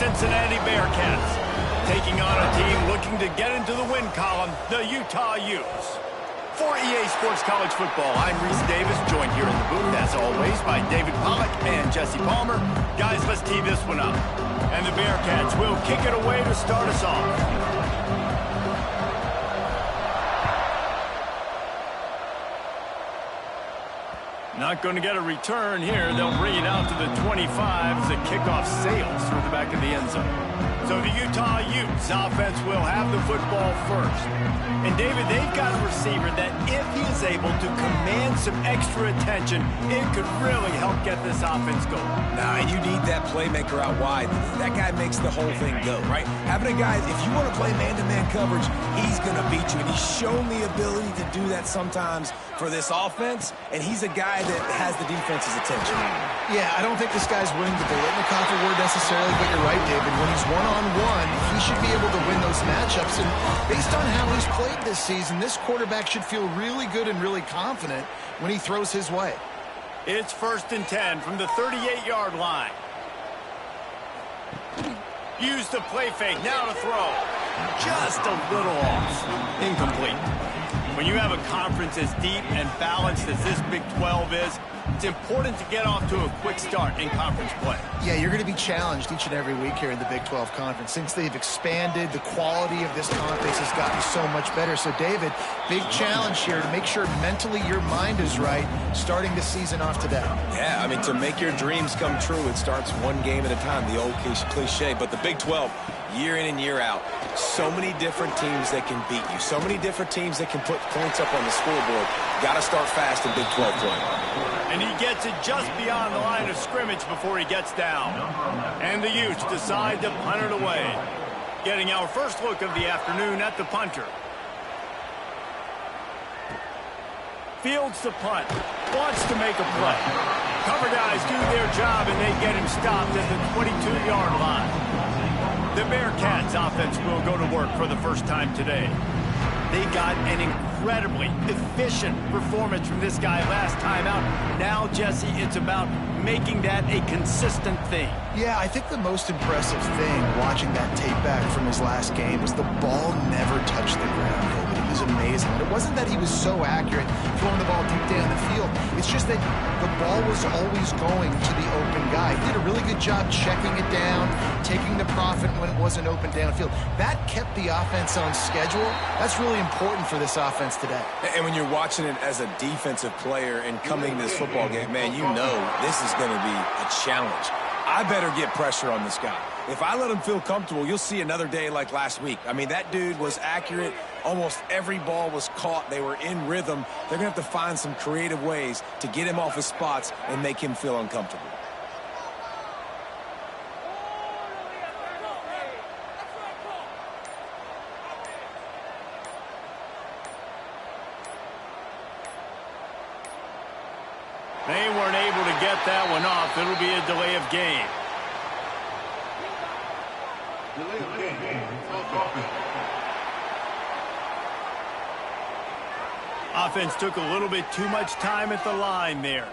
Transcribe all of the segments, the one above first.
Cincinnati Bearcats, taking on a team looking to get into the win column, the Utah Utes. For EA Sports College Football, I'm Reese Davis, joined here in the booth, as always, by David Pollack and Jesse Palmer. Guys, let's tee this one up. And the Bearcats will kick it away to start us off. Not going to get a return here. They'll bring it out to the 25 as the kickoff sails through the back of the end zone. So the Utah Utes offense will have the football first. And David, they've got a receiver that if he is able to command some extra attention, it could really help get this offense going. Nah, you need that playmaker out wide. That guy makes the whole thing go, right? Having a guy, if you want to play man-to-man coverage, he's going to beat you. And he's shown the ability to do that sometimes for this offense, and he's a guy that has the defense's attention. Yeah, I don't think this guy's winning the Biletnikoff award necessarily, but you're right, David. When he's one-on-one, he should be able to win those matchups. And based on how he's played this season, this quarterback should feel really good and really confident when he throws his way. It's 1st and 10 from the 38-yard line. Use the play fake, now to throw. Just a little off. Incomplete. When you have a conference as deep and balanced as this Big 12 is, it's important to get off to a quick start in conference play. Yeah, you're going to be challenged each and every week here in the Big 12 Conference. Since they've expanded, the quality of this conference has gotten so much better. So, David, big challenge here to make sure mentally your mind is right starting the season off today. Yeah, I mean, to make your dreams come true, it starts one game at a time, the old cliche. But the Big 12, year in and year out, so many different teams that can beat you, so many different teams that can put points up on the scoreboard. Got to start fast in Big 12 play. And he gets it just beyond the line of scrimmage before he gets down. And the Utes decide to punt it away. Getting our first look of the afternoon at the punter. Fields the punt. Wants to make a play. Cover guys do their job and they get him stopped at the 22-yard line. The Bearcats offense will go to work for the first time today. They got an incredibly efficient performance from this guy last time out. Now, Jesse, it's about making that a consistent thing. Yeah, I think the most impressive thing watching that tape back from his last game was the ball never touched the ground, David. It was amazing. And it wasn't that he was so accurate throwing the ball deep down the field. It's just that the ball was always going to the open guy. He did a really good job checking it down, taking the profit when it wasn't open downfield. That kept the offense on schedule. That's really important for this offense today. And when you're watching it as a defensive player and coming to this football game, man, you know this is going to be a challenge. I better get pressure on this guy. If I let him feel comfortable, you'll see another day like last week. I mean, that dude was accurate. Almost every ball was caught. They were in rhythm. They're going to have to find some creative ways to get him off his spots and make him feel uncomfortable. They weren't able to get that one off. It'll be a delay of game. Offense took a little bit too much time at the line there.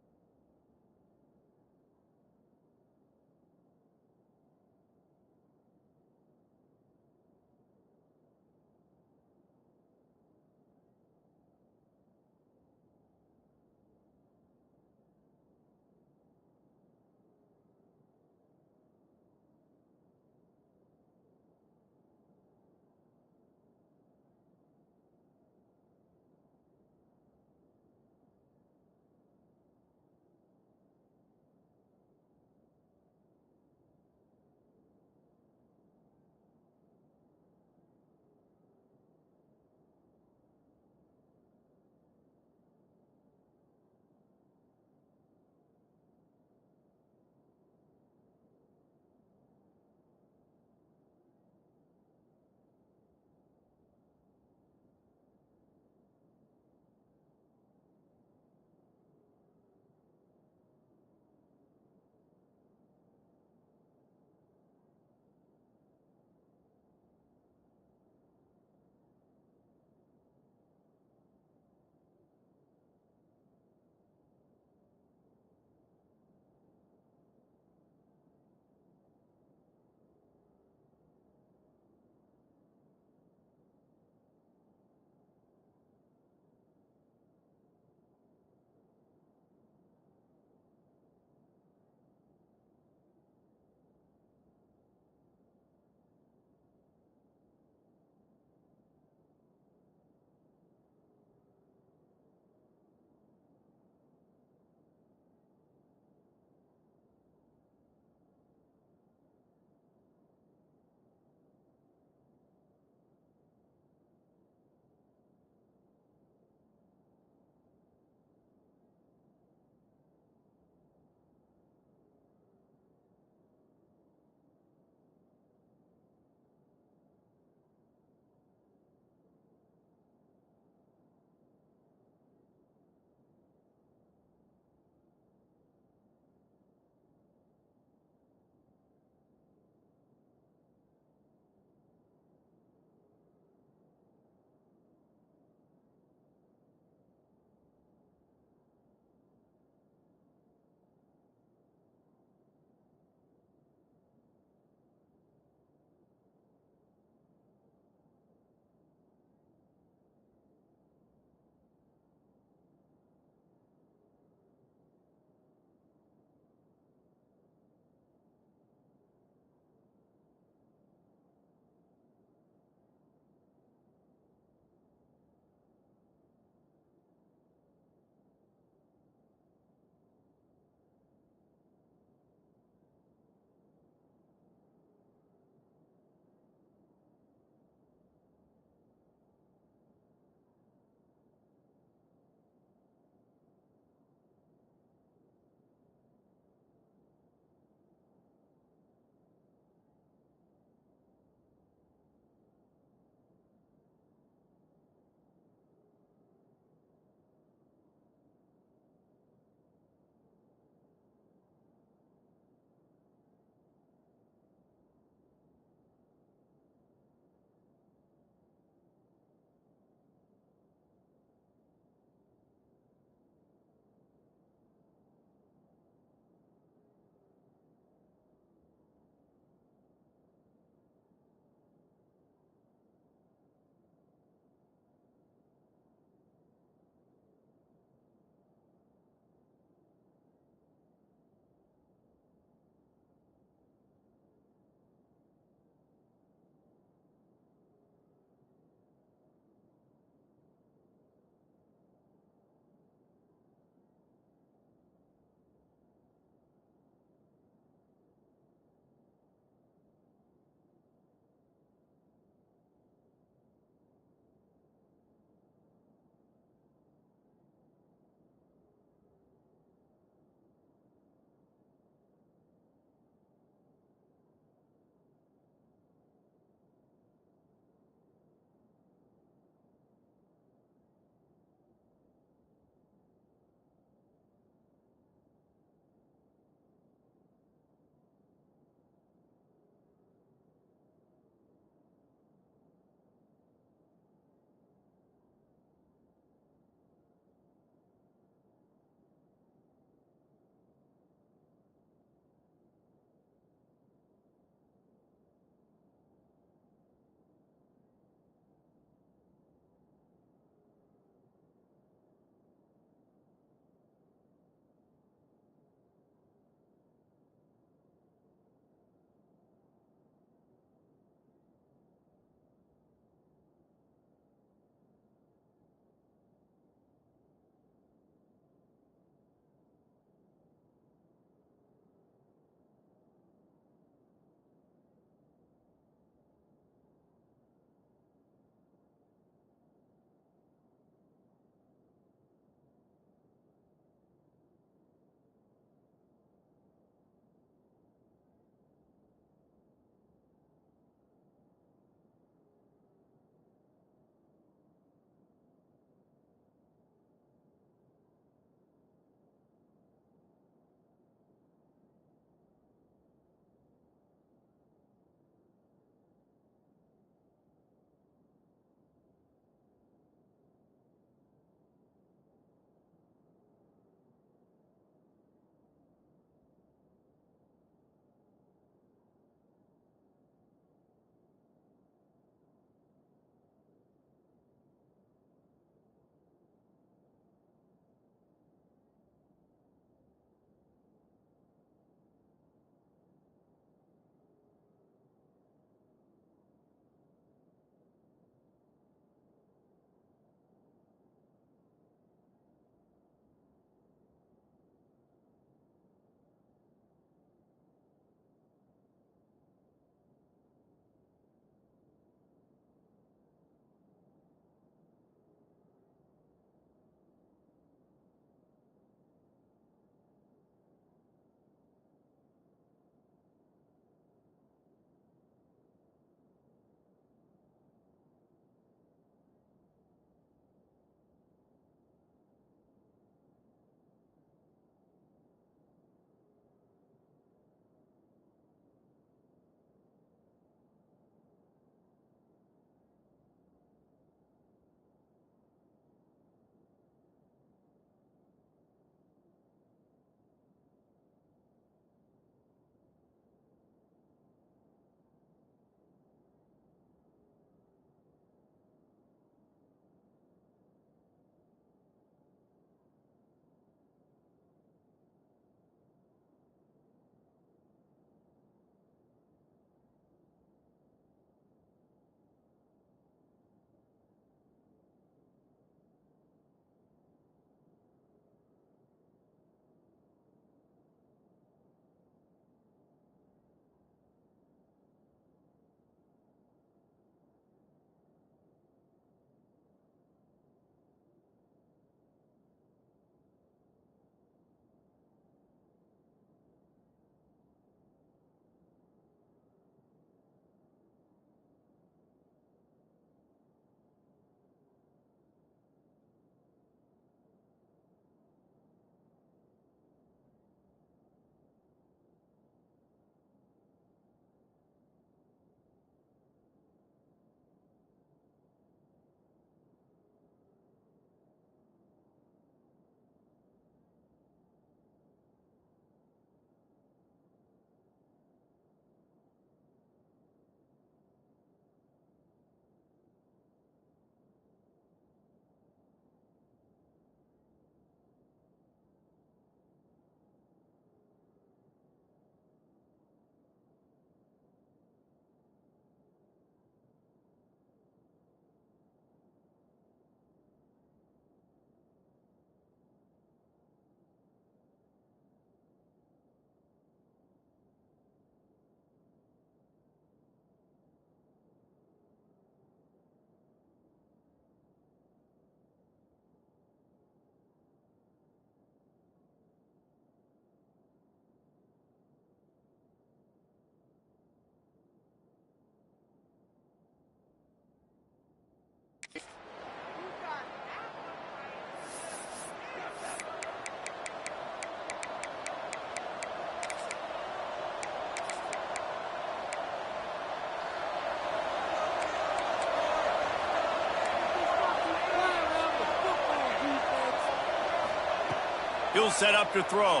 He'll set up to throw.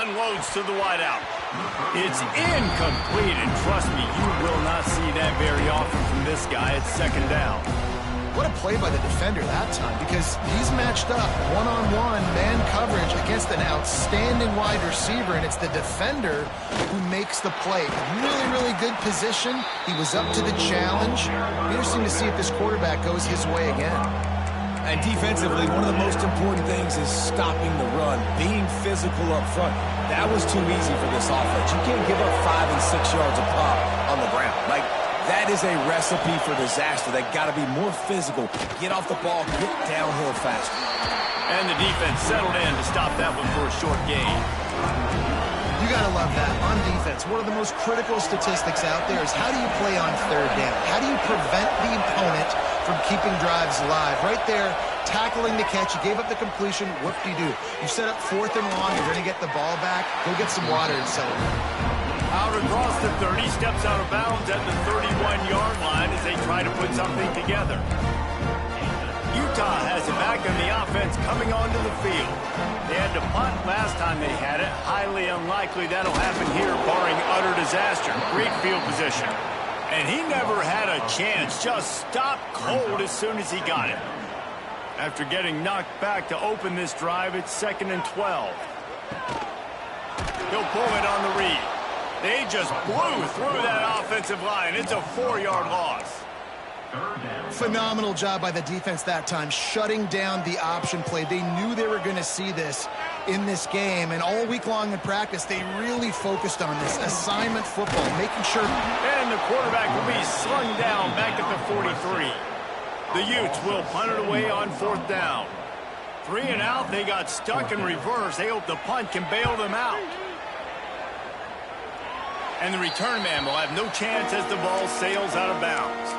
Unloads to the wideout. It's incomplete, and trust me, you will not see that very often from this guy. It's second down. What a play by the defender that time, because he's matched up one-on-one man coverage against an outstanding wide receiver, and it's the defender who makes the play. Really, really good position. He was up to the challenge. Interesting to see if this quarterback goes his way again. And defensively, one of the most important things is stopping the run, being physical up front. That was too easy for this offense. You can't give up 5 and 6 yards a pop on the ground. Like, that is a recipe for disaster. They got to be more physical, get off the ball, get downhill faster. And the defense settled in to stop that one for a short gain. You got to love that. On defense, one of the most critical statistics out there is how do you play on third down? How do you prevent the opponent from keeping drives alive? Right there, tackling the catch. You gave up the completion. What do? You set up 4th and long. You're going to get the ball back. Go get some water and settle down. Out across the 30, steps out of bounds at the 31-yard line as they try to put something together. Utah has it back in the offense coming onto the field. They had to punt last time they had it. Highly unlikely that'll happen here, barring utter disaster. Great field position. And he never had a chance. Just stopped cold as soon as he got it. After getting knocked back to open this drive, it's 2nd and 12. He'll pull it on the read. They just blew through that offensive line. It's a 4-yard loss. Phenomenal job by the defense that time, shutting down the option play. They knew they were going to see this in this game, and all week long in practice, they really focused on this assignment football, making sure. And the quarterback will be slung down back at the 43. The Utes will punt it away on 4th down. 3 and out, they got stuck in reverse. They hope the punt can bail them out. And the return man will have no chance as the ball sails out of bounds.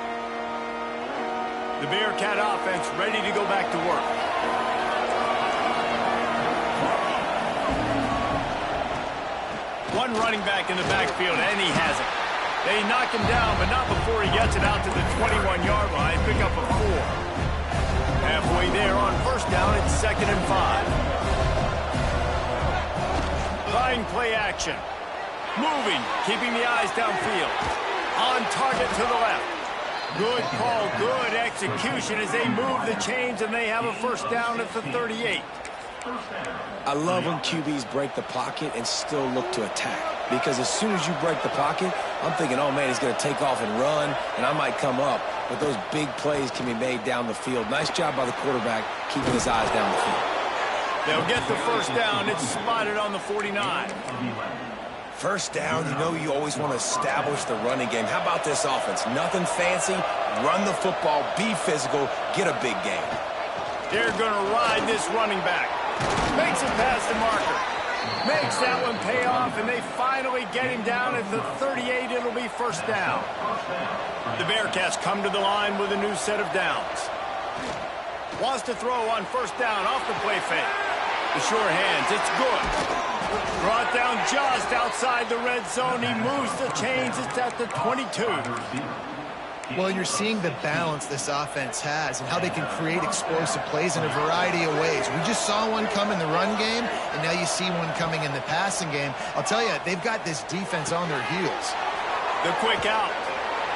The Bearcat offense ready to go back to work. One running back in the backfield, and he has it. They knock him down, but not before he gets it out to the 21-yard line. Pick up a 4. Halfway there on 1st down, it's 2nd and 5. Fine play action. Moving, keeping the eyes downfield. On target to the left. Good call, good execution as they move the chains, and they have a 1st down at the 38. I love when QBs break the pocket and still look to attack. Because as soon as you break the pocket, I'm thinking, oh, man, he's going to take off and run, and I might come up. But those big plays can be made down the field. Nice job by the quarterback keeping his eyes down the field. They'll get the 1st down. It's spotted on the 49. 1st down, you know you always want to establish the running game. How about this offense? Nothing fancy. Run the football, be physical, get a big game. They're going to ride this running back. Makes it past the marker. Makes that one pay off, and they finally get him down at the 38. It'll be 1st down. The Bearcats come to the line with a new set of downs. Wants to throw on 1st down off the play fake. The sure hands, it's good. Brought down just outside the red zone. He moves the chains. It's at the 22. Well, you're seeing the balance this offense has and how they can create explosive plays in a variety of ways. We just saw one come in the run game, and now you see one coming in the passing game. I'll tell you, they've got this defense on their heels. The quick out.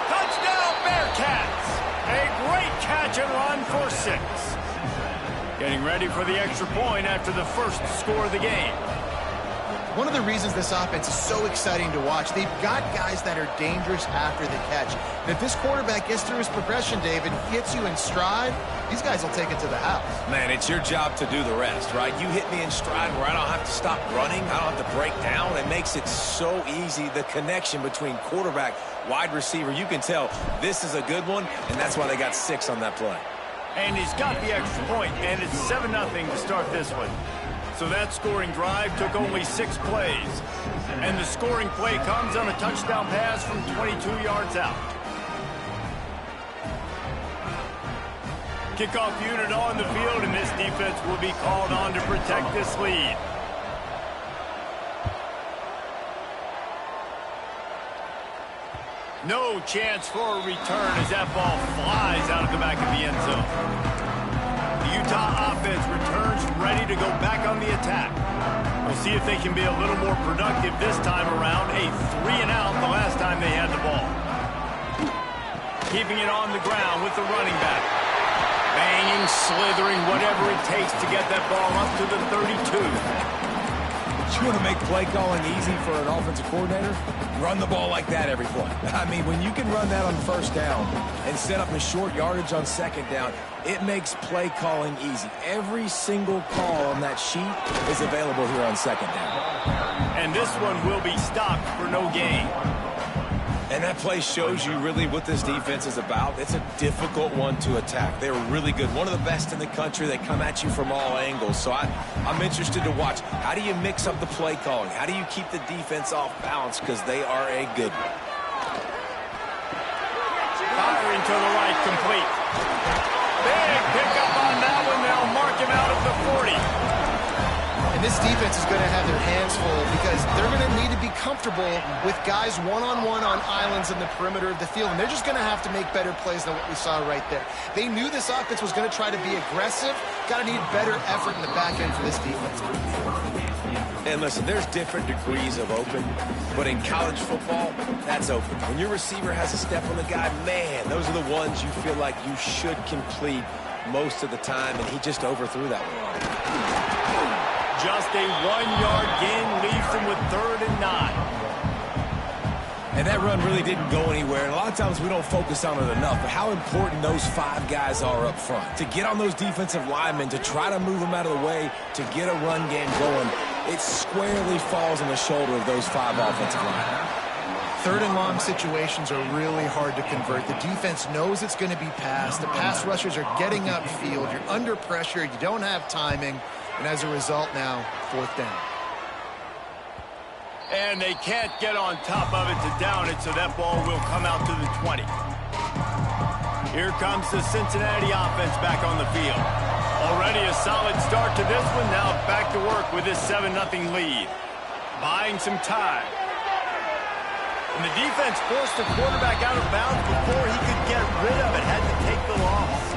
Touchdown, Bearcats! A great catch and run for 6. Getting ready for the extra point after the 1st score of the game. One of the reasons this offense is so exciting to watch, they've got guys that are dangerous after the catch. And if this quarterback gets through his progression, David, gets you in stride, these guys will take it to the house. Man, it's your job to do the rest, right? You hit me in stride where I don't have to stop running. I don't have to break down. It makes it so easy, the connection between quarterback, wide receiver. You can tell this is a good one, and that's why they got 6 on that play. And he's got the extra point, and it's 7-0 to start this one. So that scoring drive took only 6 plays. And the scoring play comes on a touchdown pass from 22 yards out. Kickoff unit on the field, and this defense will be called on to protect this lead. No chance for a return as that ball flies out of the back of the end zone. The Utah offense returns ready to go back on the attack. We'll see if they can be a little more productive this time around. A 3-and-out the last time they had the ball. Keeping it on the ground with the running back. Banging, slithering, whatever it takes to get that ball up to the 32. You want to make play calling easy for an offensive coordinator? Run the ball like that every play. I mean, when you can run that on first down and set up a short yardage on second down, it makes play calling easy. Every single call on that sheet is available here on second down. And this one will be stopped for no gain. And that play shows you really what this defense is about. It's a difficult one to attack. They're really good. One of the best in the country. They come at you from all angles. So I'm interested to watch. How do you mix up the play calling? How do you keep the defense off balance? Because they are a good one. Firing to the right, complete. Big pickup on that one. They'll mark him out of the 40. And this defense is going to have their hands full because they're going to need to be comfortable with guys one-on-one on islands in the perimeter of the field. And they're just going to have to make better plays than what we saw right there. They knew this offense was going to try to be aggressive. Got to need better effort in the back end for this defense. And listen, there's different degrees of open, but in college football, that's open. When your receiver has a step on the guy, man, those are the ones you feel like you should complete most of the time, and he just overthrew that one. Just a 1-yard gain leaves them with 3rd and 9. And that run really didn't go anywhere. And a lot of times we don't focus on it enough, but how important those 5 guys are up front. To get on those defensive linemen, to try to move them out of the way, to get a run game going, it squarely falls on the shoulder of those 5 offensive linemen. 3rd and long situations are really hard to convert. The defense knows it's going to be passed. The pass rushers are getting upfield. You're under pressure. You don't have timing. And as a result now, 4th down. And they can't get on top of it to down it, so that ball will come out to the 20. Here comes the Cincinnati offense back on the field. Already a solid start to this one. Now back to work with this 7-0 lead. Buying some time. And the defense forced the quarterback out of bounds before he could get rid of it. Had to take the loss.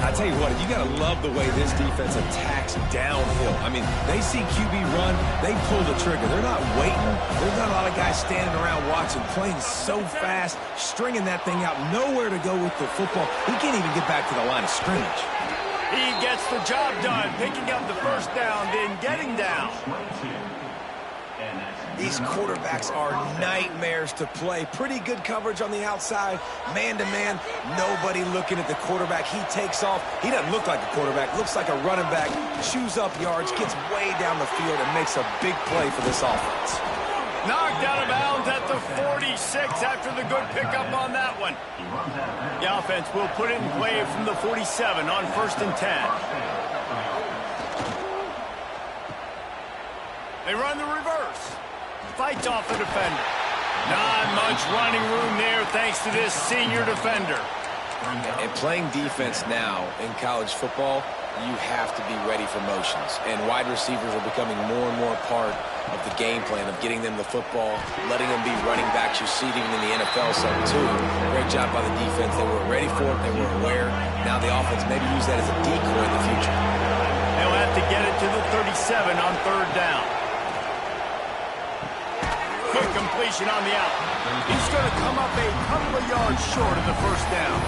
I tell you what, you got to love the way this defense attacks downhill. I mean, they see QB run, they pull the trigger. They're not waiting. There's not a lot of guys standing around watching, playing so fast, stringing that thing out, nowhere to go with the football. He can't even get back to the line of scrimmage. He gets the job done, picking up the first down, then getting down. These quarterbacks are nightmares to play. Pretty good coverage on the outside. Man-to-man, nobody looking at the quarterback. He takes off. He doesn't look like a quarterback. Looks like a running back. Chews up yards, gets way down the field, and makes a big play for this offense. Knocked out of bounds at the 46 after the good pickup on that one. The offense will put it in play from the 47 on 1st and 10. They run the reverse. Fights off the defender. Not much running room there thanks to this senior defender. And playing defense now in college football, you have to be ready for motions. And wide receivers are becoming more and more part of the game plan of getting them the football, letting them be running backs. You see it even in the NFL some too. Great job by the defense. They were ready for it. They were aware. Now the offense maybe use that as a decoy in the future. They'll have to get it to the 37 on 3rd down. Quick completion on the out. He's going to come up a couple of yards short of the 1st down.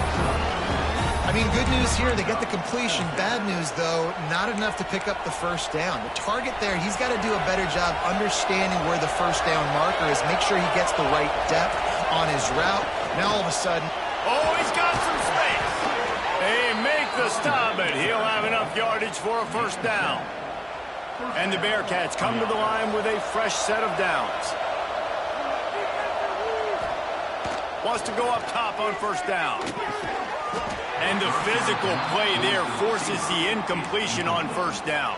I mean, good news here, they get the completion. Bad news, though, not enough to pick up the 1st down. The target there, he's got to do a better job understanding where the 1st down marker is, make sure he gets the right depth on his route. Now, all of a sudden... Oh, he's got some space. They make the stop, but he'll have enough yardage for a 1st down. And the Bearcats come to the line with a fresh set of downs. Wants to go up top on 1st down. And the physical play there forces the incompletion on 1st down.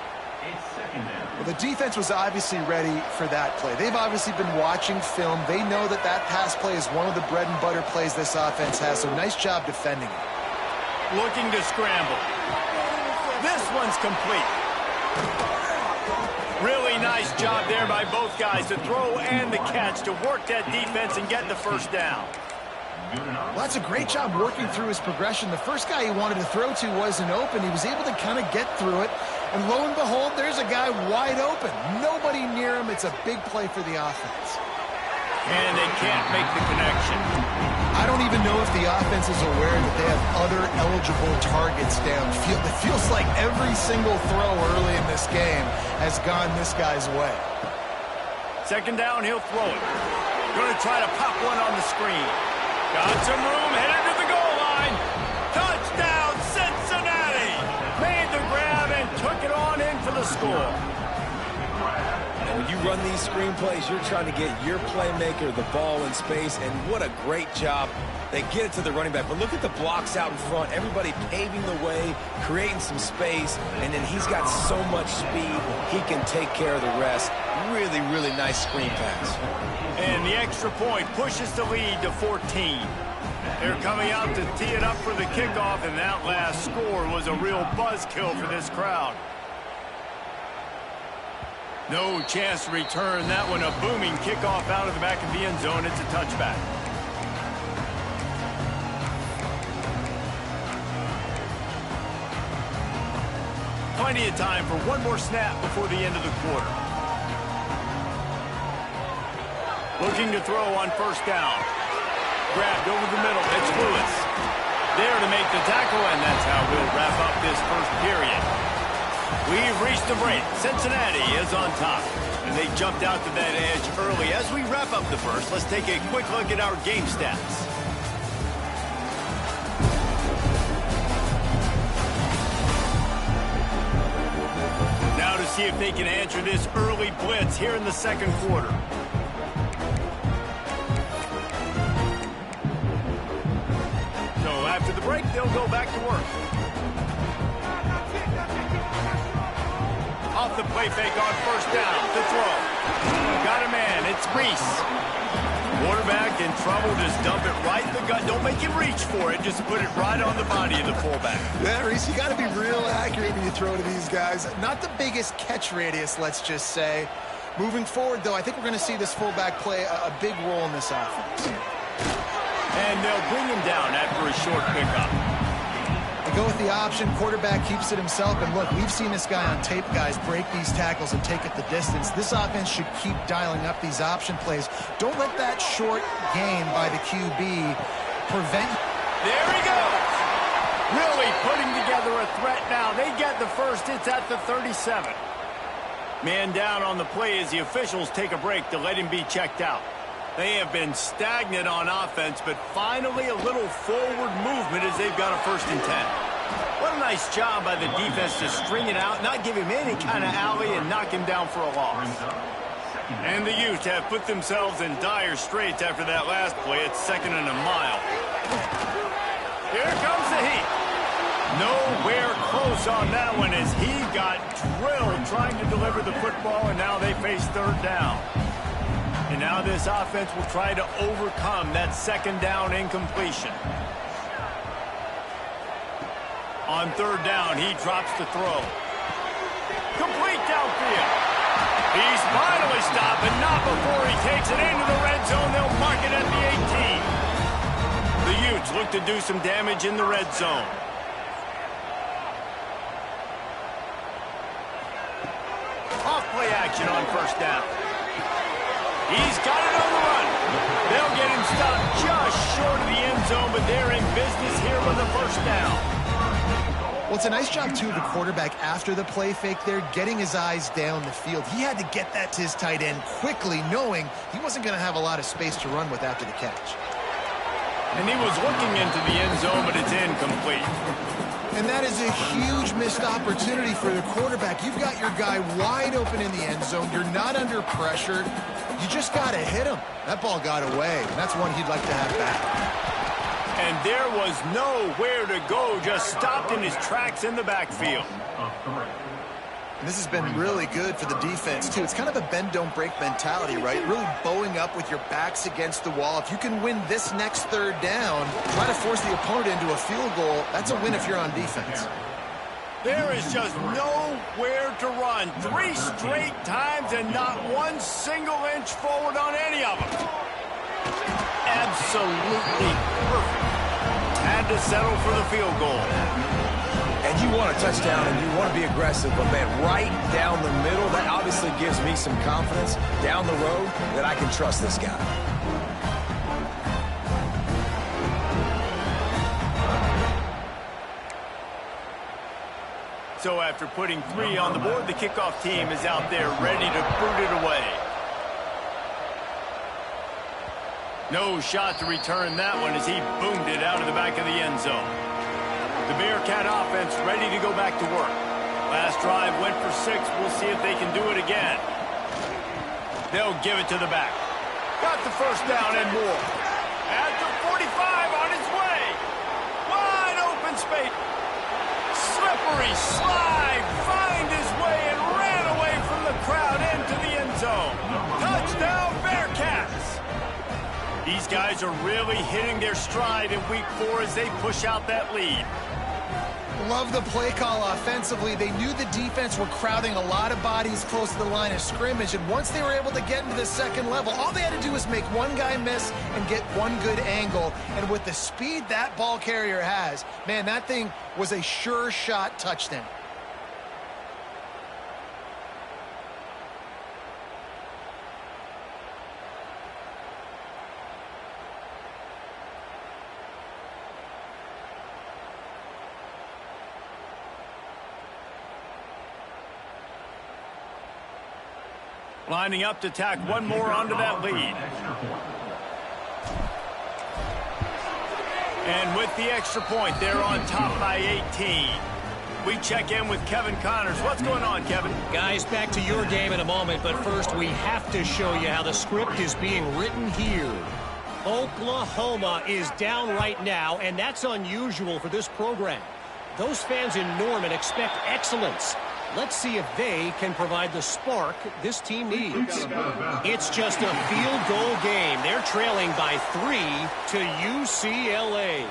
Well, the defense was obviously ready for that play. They've obviously been watching film. They know that that pass play is one of the bread and butter plays this offense has, so nice job defending it. Looking to scramble. This one's complete. Really nice job there by both guys to throw and the catch to work that defense and get the 1st down. Well, that's a great job working through his progression. The first guy he wanted to throw to wasn't open. He was able to kind of get through it. And lo and behold, there's a guy wide open. Nobody near him. It's a big play for the offense. And they can't make the connection. I don't even know if the offense is aware that they have other eligible targets downfield. It feels like every single throw early in this game has gone this guy's way. Second down, he'll throw it. Going to try to pop one on the screen. Got some room, headed to the goal line. Touchdown, Cincinnati! Made the grab and took it on in for the score. And when you run these screenplays, you're trying to get your playmaker the ball in space, and what a great job. They get it to the running back, but look at the blocks out in front. Everybody paving the way, creating some space, and then he's got so much speed, he can take care of the rest. Really, really nice screen pass. And the extra point pushes the lead to 14. They're coming out to tee it up for the kickoff, and that last score was a real buzzkill for this crowd. No chance to return that one. A booming kickoff out of the back of the end zone. It's a touchback. Plenty of time for one more snap before the end of the quarter. Looking to throw on first down. Grabbed over the middle. It's Lewis. There to make the tackle, and that's how we'll wrap up this first period. We've reached the break. Cincinnati is on top. And they jumped out to that edge early. As we wrap up the first, let's take a quick look at our game stats. Now to see if they can answer this early blitz here in the second quarter. So after the break, they'll go back to work. Off the play fake on first down to throw. Got a man. It's Reese. Quarterback in trouble. Just dump it right in the gut. Don't make him reach for it. Just put it right on the body of the fullback. Yeah, Reese, you got to be real accurate when you throw to these guys. Not the biggest catch radius, let's just say. Moving forward, though, I think we're going to see this fullback play a big role in this offense. And they'll bring him down after a short pickup. Go with the option. Quarterback keeps it himself. And look, we've seen this guy on tape, guys, break these tackles and take it the distance. This offense should keep dialing up these option plays. Don't let that short gain by the QB prevent. There he goes. Really putting together a threat now. They get the first. It's at the 37. Man down on the play as the officials take a break to let him be checked out. They have been stagnant on offense, but finally a little forward movement as they've got a 1st and 10. What a nice job by the defense to string it out, not give him any kind of alley, and knock him down for a loss. And the Utes have put themselves in dire straits after that last play. It's 2nd and a mile. Here comes the heat. Nowhere close on that one as he got drilled trying to deliver the football, and now they face 3rd down. And now this offense will try to overcome that 2nd down incompletion. On 3rd down, he drops the throw. Complete downfield. He's finally stopped, but not before he takes it into the red zone. They'll mark it at the 18. The Utes look to do some damage in the red zone. Off play action on first down. He's got it on the run. They'll get him stopped just short of the end zone, but they're in business here with a 1st down. Well, it's a nice job, too, of the quarterback after the play fake there, getting his eyes down the field. He had to get that to his tight end quickly, knowing he wasn't going to have a lot of space to run with after the catch. And he was looking into the end zone, but it's incomplete. And that is a huge missed opportunity for the quarterback. You've got your guy wide open in the end zone. You're not under pressure. You just got to hit him. That ball got away, and that's one he'd like to have back. And there was nowhere to go, just stopped in his tracks in the backfield. And this has been really good for the defense, too. It's kind of a bend-don't-break mentality, right? Really bowing up with your backs against the wall. If you can win this next 3rd down, try to force the opponent into a field goal, that's a win if you're on defense. There is just nowhere to run. 3 straight times and not one single inch forward on any of them. absolutely perfect. Had to settle for the field goal. And you want a touchdown and you want to be aggressive, but man, right down the middle, that obviously gives me some confidence down the road that I can trust this guy. So after putting 3 on the board, the kickoff team is out there ready to boot it away. No shot to return that one as he boomed it out of the back of the end zone. The Bearcat offense ready to go back to work. Last drive went for 6. We'll see if they can do it again. They'll give it to the back. Got the first down and more. At the 45 on his way. Wide open space. Slippery slide. Find his way and ran away from the crowd into the end zone. Touchdown Bearcats. These guys are really hitting their stride in week 4 as they push out that lead. Love the play call offensively. They knew the defense were crowding a lot of bodies close to the line of scrimmage, and once they were able to get into the second level, all they had to do was make one guy miss and get one good angle. And with the speed that ball carrier has, man, that thing was a sure shot touchdown. Lining up to tack one more onto that lead. And with the extra point, they're on top by 18. We check in with Kevin Connors. What's going on, Kevin? Guys, back to your game in a moment, but first we have to show you how the script is being written here. Oklahoma is down right now, and that's unusual for this program. Those fans in Norman expect excellence. Let's see if they can provide the spark this team needs. It's just a field goal game. They're trailing by 3 to UCLA.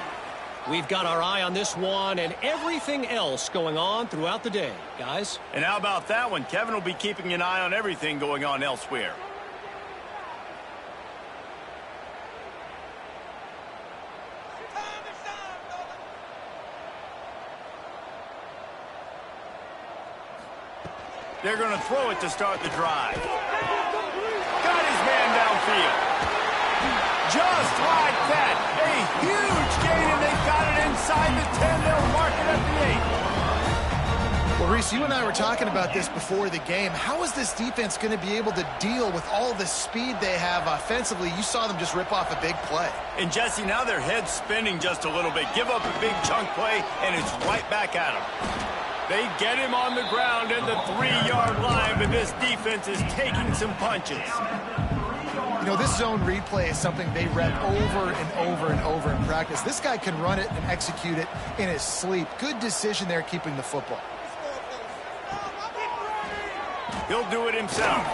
We've got our eye on this one and everything else going on throughout the day, guys. And how about that one? Kevin will be keeping an eye on everything going on elsewhere. They're going to throw it to start the drive. Got his man downfield. Just like that. A huge gain, and they've got it inside the 10. They'll mark it at the 8. Well, Reese, you and I were talking about this before the game. How is this defense going to be able to deal with all the speed they have offensively? You saw them just rip off a big play. And, Jesse, now their head's spinning just a little bit. Give up a big chunk play, and it's right back at them. They get him on the ground at the 3-yard line, but this defense is taking some punches. You know, this zone replay is something they rep over and over and over in practice. This guy can run it and execute it in his sleep. Good decision there keeping the football. He'll do it himself.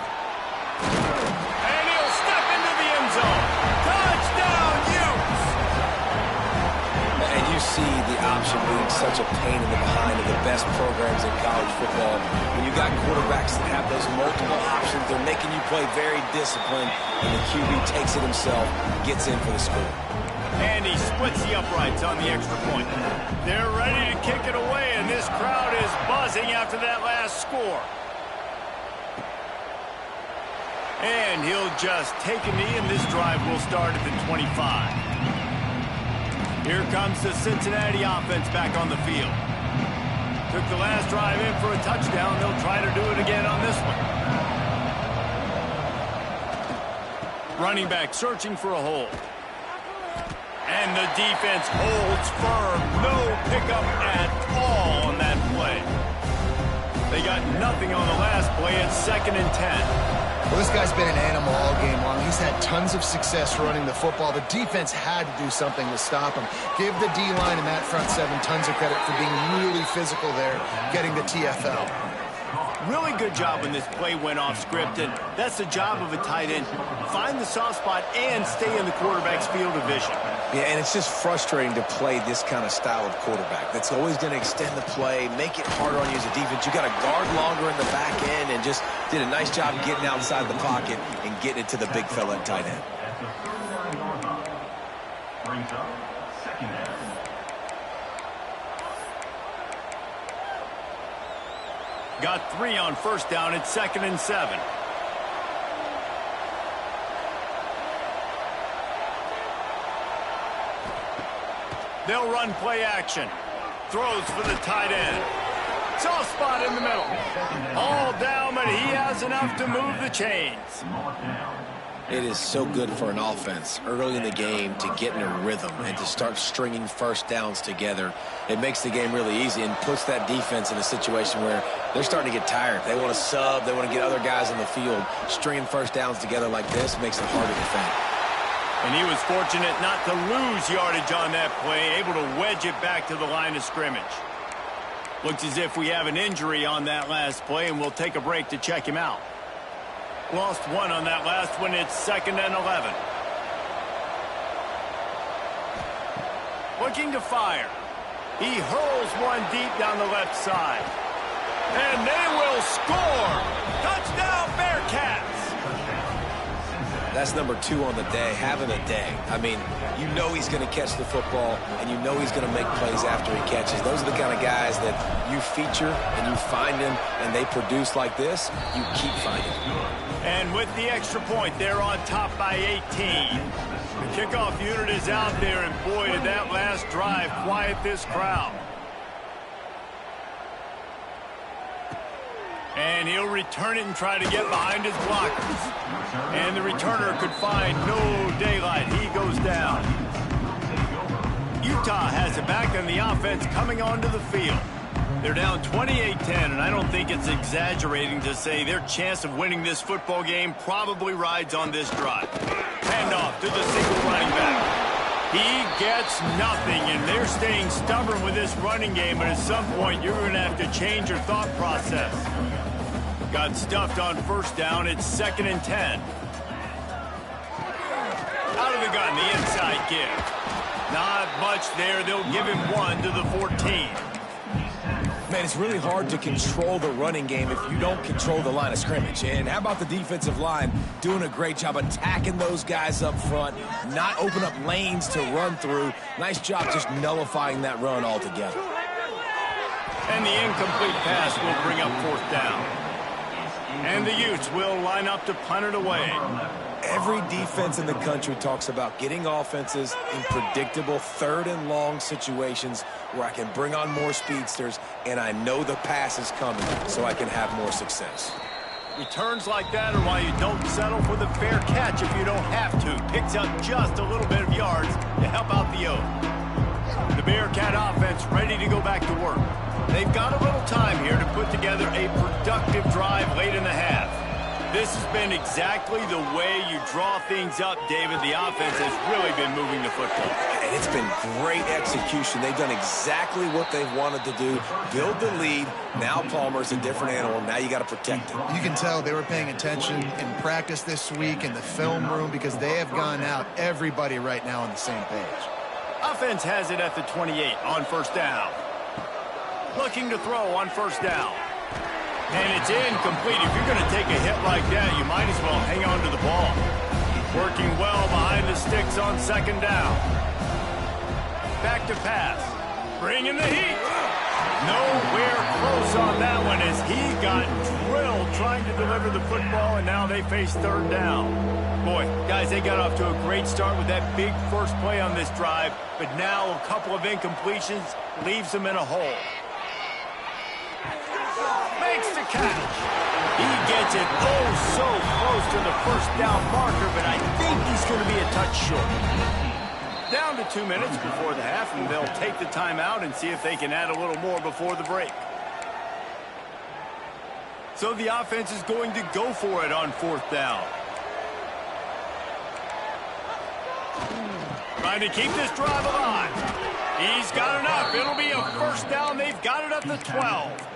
And he'll step into the end zone. Touchdown, Utes! And you see the option being such a pain in the behind of the best programs in college football. When you got quarterbacks that have those multiple options, they're making you play very disciplined, and the QB takes it himself, gets in for the score. And he splits the uprights on the extra point. They're ready to kick it away, and this crowd is buzzing after that last score. And he'll just take a knee, and this drive will start at the 25. Here comes the Cincinnati offense back on the field. Took the last drive in for a touchdown. They'll try to do it again on this one. Running back searching for a hole. And the defense holds firm. No pickup at all on that play. They got nothing on the last play. It's 2nd and 10. Well, this guy's been an animal all game long. He's had tons of success running the football. The defense had to do something to stop him. Give the D-line and that front 7 tons of credit for being really physical there, getting the TFL. Really good job when this play went off script, and that's the job of a tight end. Find the soft spot and stay in the quarterback's field of vision. Yeah, and it's just frustrating to play this kind of style of quarterback. That's always going to extend the play, make it harder on you as a defense. You got to guard longer in the back end, and just did a nice job getting outside the pocket and getting it to the big fella at tight end. brings up second down. Got 3 on first down. It's 2nd and 7. They'll run play action. Throws for the tight end. Soft spot in the middle. All down, but he has enough to move the chains. It is so good for an offense early in the game to get in a rhythm and to start stringing first downs together. It makes the game really easy and puts that defense in a situation where they're starting to get tired. They want to sub. They want to get other guys on the field. Stringing first downs together like this makes it hard to defend. And he was fortunate not to lose yardage on that play, able to wedge it back to the line of scrimmage. Looks as if we have an injury on that last play, and we'll take a break to check him out. Lost 1 on that last one. It's 2nd and 11. Looking to fire. He hurls one deep down the left side. And they will score! Touchdown, Bearcats! That's number 2 on the day, having a day. I mean, you know he's going to catch the football, and you know he's going to make plays after he catches. Those are the kind of guys that you feature, and you find them, and they produce like this, you keep finding them. And with the extra point, they're on top by 18. The kickoff unit is out there, and boy, did that last drive quiet this crowd. And he'll return it and try to get behind his blockers. And the returner could find no daylight. He goes down. Utah has it back on the offense coming onto the field. They're down 28-10, and I don't think it's exaggerating to say their chance of winning this football game probably rides on this drive. Handoff to the single running back. He gets nothing, and they're staying stubborn with this running game, but at some point you're going to have to change your thought process. Got stuffed on first down. It's 2nd and 10. Out of the gun, the inside give. Not much there. They'll give him 1 to the 14. Man, it's really hard to control the running game if you don't control the line of scrimmage. And how about the defensive line doing a great job attacking those guys up front, not open up lanes to run through. Nice job just nullifying that run altogether. And the incomplete pass will bring up 4th down. And the Utes will line up to punt it away. Every defense in the country talks about getting offenses in predictable 3rd and long situations where I can bring on more speedsters and I know the pass is coming so I can have more success. Returns like that are why you don't settle for the fair catch if you don't have to. Picks up just a little bit of yards to help out the Oak. The Bearcat offense ready to go back to work. They've got a little time here to put together a productive drive late in the half. This has been exactly the way you draw things up, David. The offense has really been moving the football. And it's been great execution. They've done exactly what they've wanted to do. Build the lead. Now Palmer's a different animal. Now you got to protect it. You can tell they were paying attention in practice this week in the film room because they have gone out, everybody right now on the same page. Offense has it at the 28 on first down. Looking to throw on first down. And it's incomplete. If you're going to take a hit like that, you might as well hang on to the ball. Working well behind the sticks on 2nd down. Back to pass. Bringing the heat. Nowhere close on that one as he got drilled trying to deliver the football, and now they face 3rd down. Boy, guys, they got off to a great start with that big first play on this drive, but now a couple of incompletions leaves them in a hole. Makes the catch. He gets it so close to the first down marker, but I think he's going to be a touch short. Down to 2 minutes before the half, and they'll take the timeout and see if they can add a little more before the break. So the offense is going to go for it on 4th down. Trying to keep this drive alive. He's got enough. It'll be a first down. They've got it at the 12.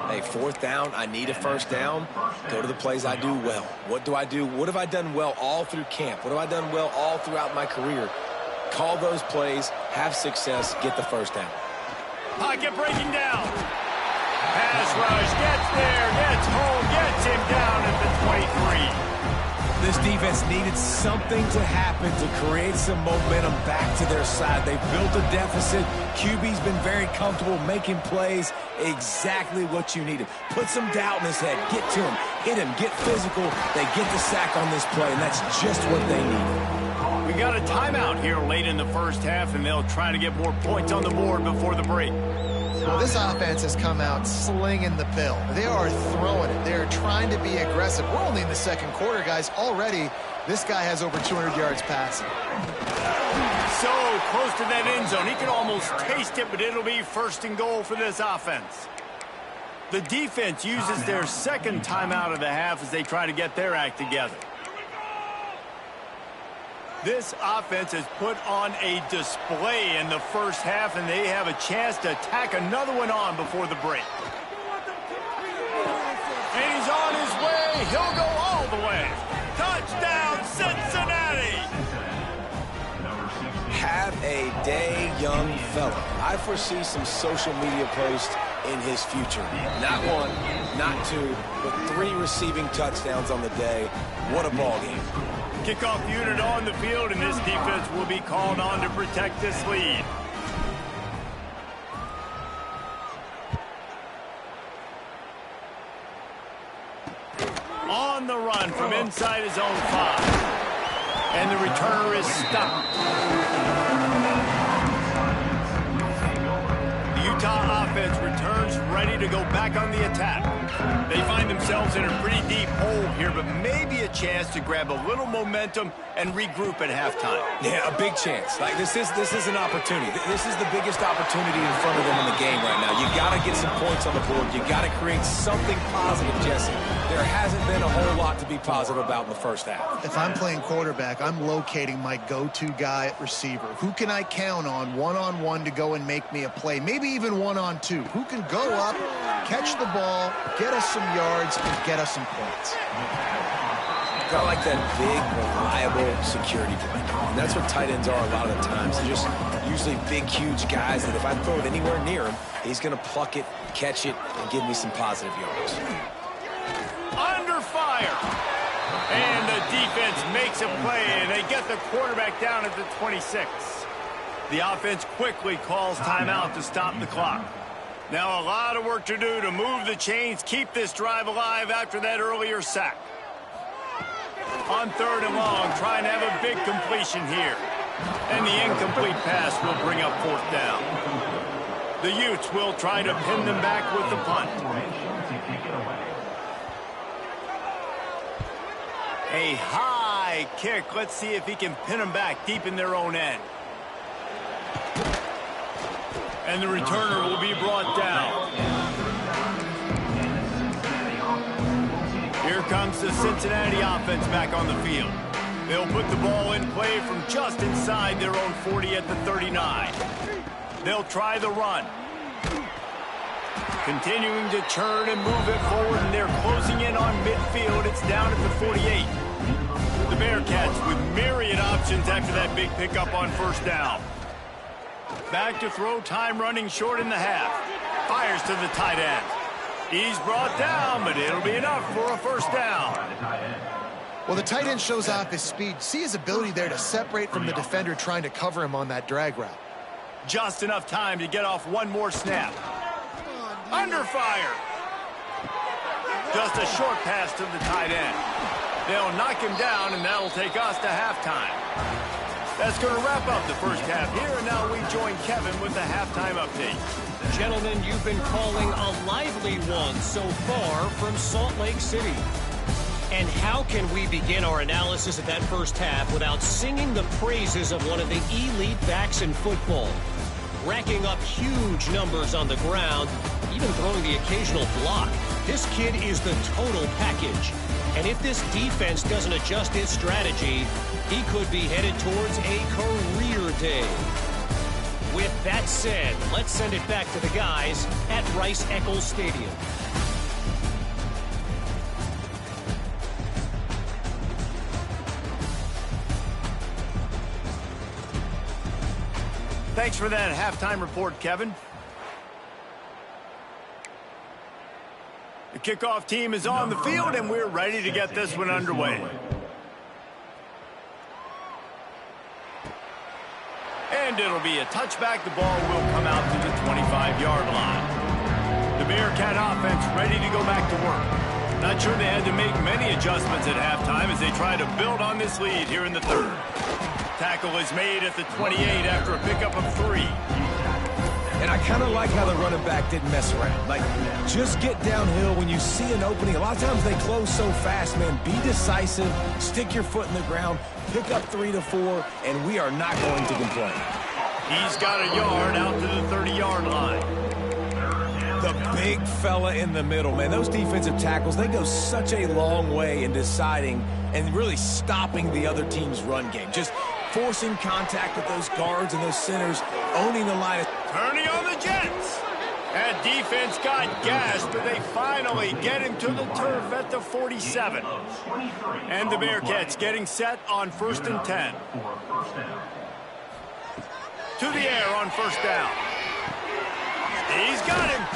Hey, 4th down, I need a first down. Go to the plays I do well. What do I do? What have I done well all through camp? What have I done well all throughout my career? Call those plays, have success, get the first down. Pocket breaking down. Pass rush gets there, gets home, gets him down at the 23. this defense needed something to happen to create some momentum back to their side. They built a deficit. QB's been very comfortable making plays. Exactly what you needed. Put some doubt in his head. Get to him. Hit him. Get physical. They get the sack on this play, and that's just what they needed. We got a timeout here late in the first half, and they'll try to get more points on the board before the break. Well, this offense has come out slinging the pill. They are throwing it. They are trying to be aggressive. We're only in the second quarter, guys. Already, this guy has over 200 yards passing. So close to that end zone. He could almost taste it, but it'll be first and goal for this offense. The defense uses their second timeout of the half as they try to get their act together. This offense has put on a display in the first half, and they have a chance to tack another one on before the break. And he's on his way. He'll go all the way. Touchdown, Cincinnati! Have a day, young fella. I foresee some social media posts in his future. Not one, not two, but 3 receiving touchdowns on the day. What a ball game. Kickoff unit on the field, and this defense will be called on to protect this lead. On the run from inside his own 5. And the returner is stopped. The Utah offense returns ready to go back on the attack. They find themselves in a pretty deep hole here, but maybe a chance to grab a little momentum and regroup at halftime. Yeah, a big chance. Like this is an opportunity. This is the biggest opportunity in front of them in the game right now. You got to get some points on the board. You got to create something positive, Jesse. There hasn't been a whole lot to be positive about in the first half. If I'm playing quarterback, I'm locating my go-to guy at receiver. Who can I count on one-on-one to go and make me a play? Maybe even one-on-two. Who can go up, catch the ball, get us some yards, and get us some points? Got like that big, reliable security blanket. And that's what tight ends are a lot of the times. They're just usually big, huge guys that if I throw it anywhere near him, he's going to pluck it, catch it, and give me some positive yards. Under fire. And the defense makes a play, and they get the quarterback down at the 26. The offense quickly calls timeout to stop the clock. Now a lot of work to do to move the chains, keep this drive alive after that earlier sack. On 3rd and long, trying to have a big completion here. And the incomplete pass will bring up 4th down. The Utes will try to pin them back with the punt. A high kick. Let's see if he can pin them back deep in their own end. And the returner will be brought down. Here comes the Cincinnati offense back on the field. They'll put the ball in play from just inside their own 40 at the 39. They'll try the run. Continuing to churn and move it forward, and they're closing in on midfield. It's down at the 48. The Bearcats with myriad options after that big pickup on 1st down. Back to throw, time running short in the half. Fires to the tight end. He's brought down, but it'll be enough for a 1st down. Well, the tight end shows off his speed. See his ability there to separate from the defender trying to cover him on that drag route. Just enough time to get off one more snap. Under fire. Just a short pass to the tight end. They'll knock him down, and that'll take us to halftime. That's going to wrap up the first half here, and now we join Kevin with the halftime update. Gentlemen, you've been calling a lively one so far from Salt Lake City. And how can we begin our analysis of that first half without singing the praises of one of the elite backs in football? Racking up huge numbers on the ground, even throwing the occasional block. This kid is the total package. And if this defense doesn't adjust its strategy, he could be headed towards a career day. With that said, let's send it back to the guys at Rice-Eccles Stadium. Thanks for that halftime report, Kevin. The kickoff team is on the field, and we're ready to get this one underway. And it'll be a touchback. The ball will come out to the 25-yard line. The Bearcat offense ready to go back to work. Not sure they had to make many adjustments at halftime as they try to build on this lead here in the third. Tackle is made at the 28 after a pickup of 3. And I kind of like how the running back didn't mess around. Like, just get downhill when you see an opening. A lot of times they close so fast, man. Be decisive, stick your foot in the ground, pick up 3 to 4, and we are not going to complain. He's got a yard out to the 30-yard line. The big fella in the middle, man. Those defensive tackles, they go such a long way in deciding and really stopping the other team's run game. Just forcing contact with those guards and those centers, owning the line. Turning on the Jets. That defense got gassed, but they finally get him to the turf at the 47. And the Bearcats getting set on 1st and 10. To the air on 1st down. He's got him.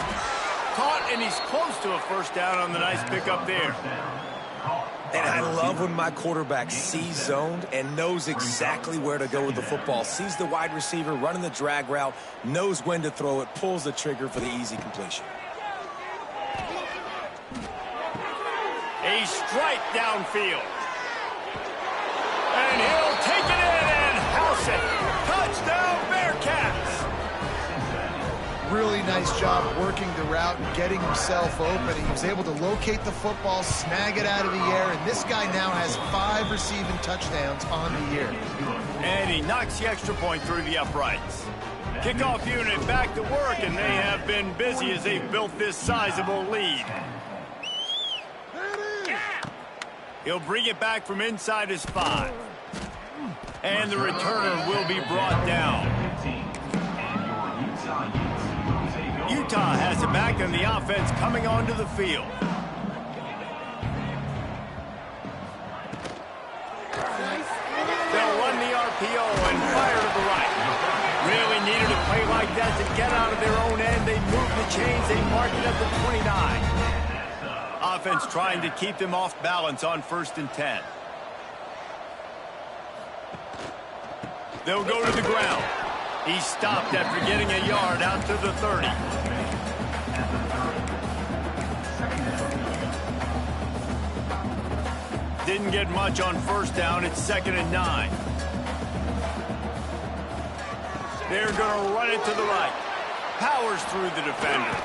Caught, and he's close to a 1st down on the nice pickup there. And I love when my quarterback sees zoned and knows exactly where to go with the football. Sees the wide receiver running the drag route, knows when to throw it, pulls the trigger for the easy completion. A strike downfield. And he'll take it in and house it. Touchdown, Bearcats. Really nice job working the route and getting himself open. He was able to locate the football, snag it out of the air, and this guy now has 5 receiving touchdowns on the year. And he knocks the extra point through the uprights. Kickoff unit back to work, and they have been busy as they've built this sizable lead. He'll bring it back from inside his 5. And the returner will be brought down. Utah has it back, and the offense coming onto the field. They'll run the RPO and fire to the right. Really needed a play like that to get out of their own end. They move the chains. They mark it at the 29. Offense trying to keep them off balance on 1st and 10. They'll go to the ground. He stopped after getting a yard out to the 30. Didn't get much on 1st down. It's 2nd and 9. They're going to run it to the right. Powers through the defender.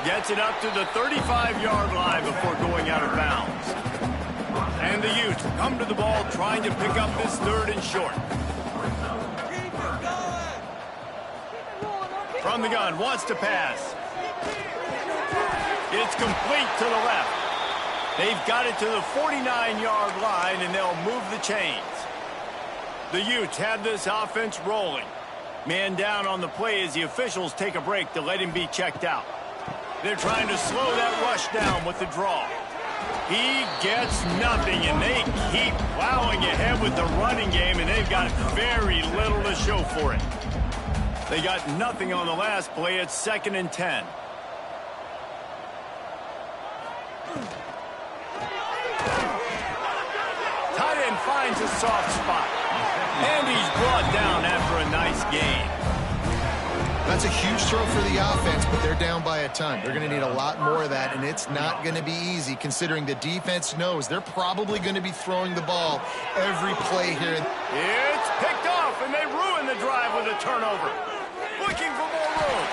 Gets it up to the 35-yard line before going out of bounds. And the Utes come to the ball trying to pick up this 3rd and short. From the gun, wants to pass. It's complete to the left. They've got it to the 49-yard line, and they'll move the chains. The Utes have this offense rolling. Man down on the play as the officials take a break to let him be checked out. They're trying to slow that rush down with the draw. He gets nothing, and they keep plowing ahead with the running game, and they've got very little to show for it. They got nothing on the last play. It's 2nd and 10. Tight end finds a soft spot. And he's brought down after a nice gain. That's a huge throw for the offense, but they're down by a ton. They're going to need a lot more of that, and it's not going to be easy considering the defense knows they're probably going to be throwing the ball every play here. It's picked off, and they ruin the drive with a turnover. Looking for more room.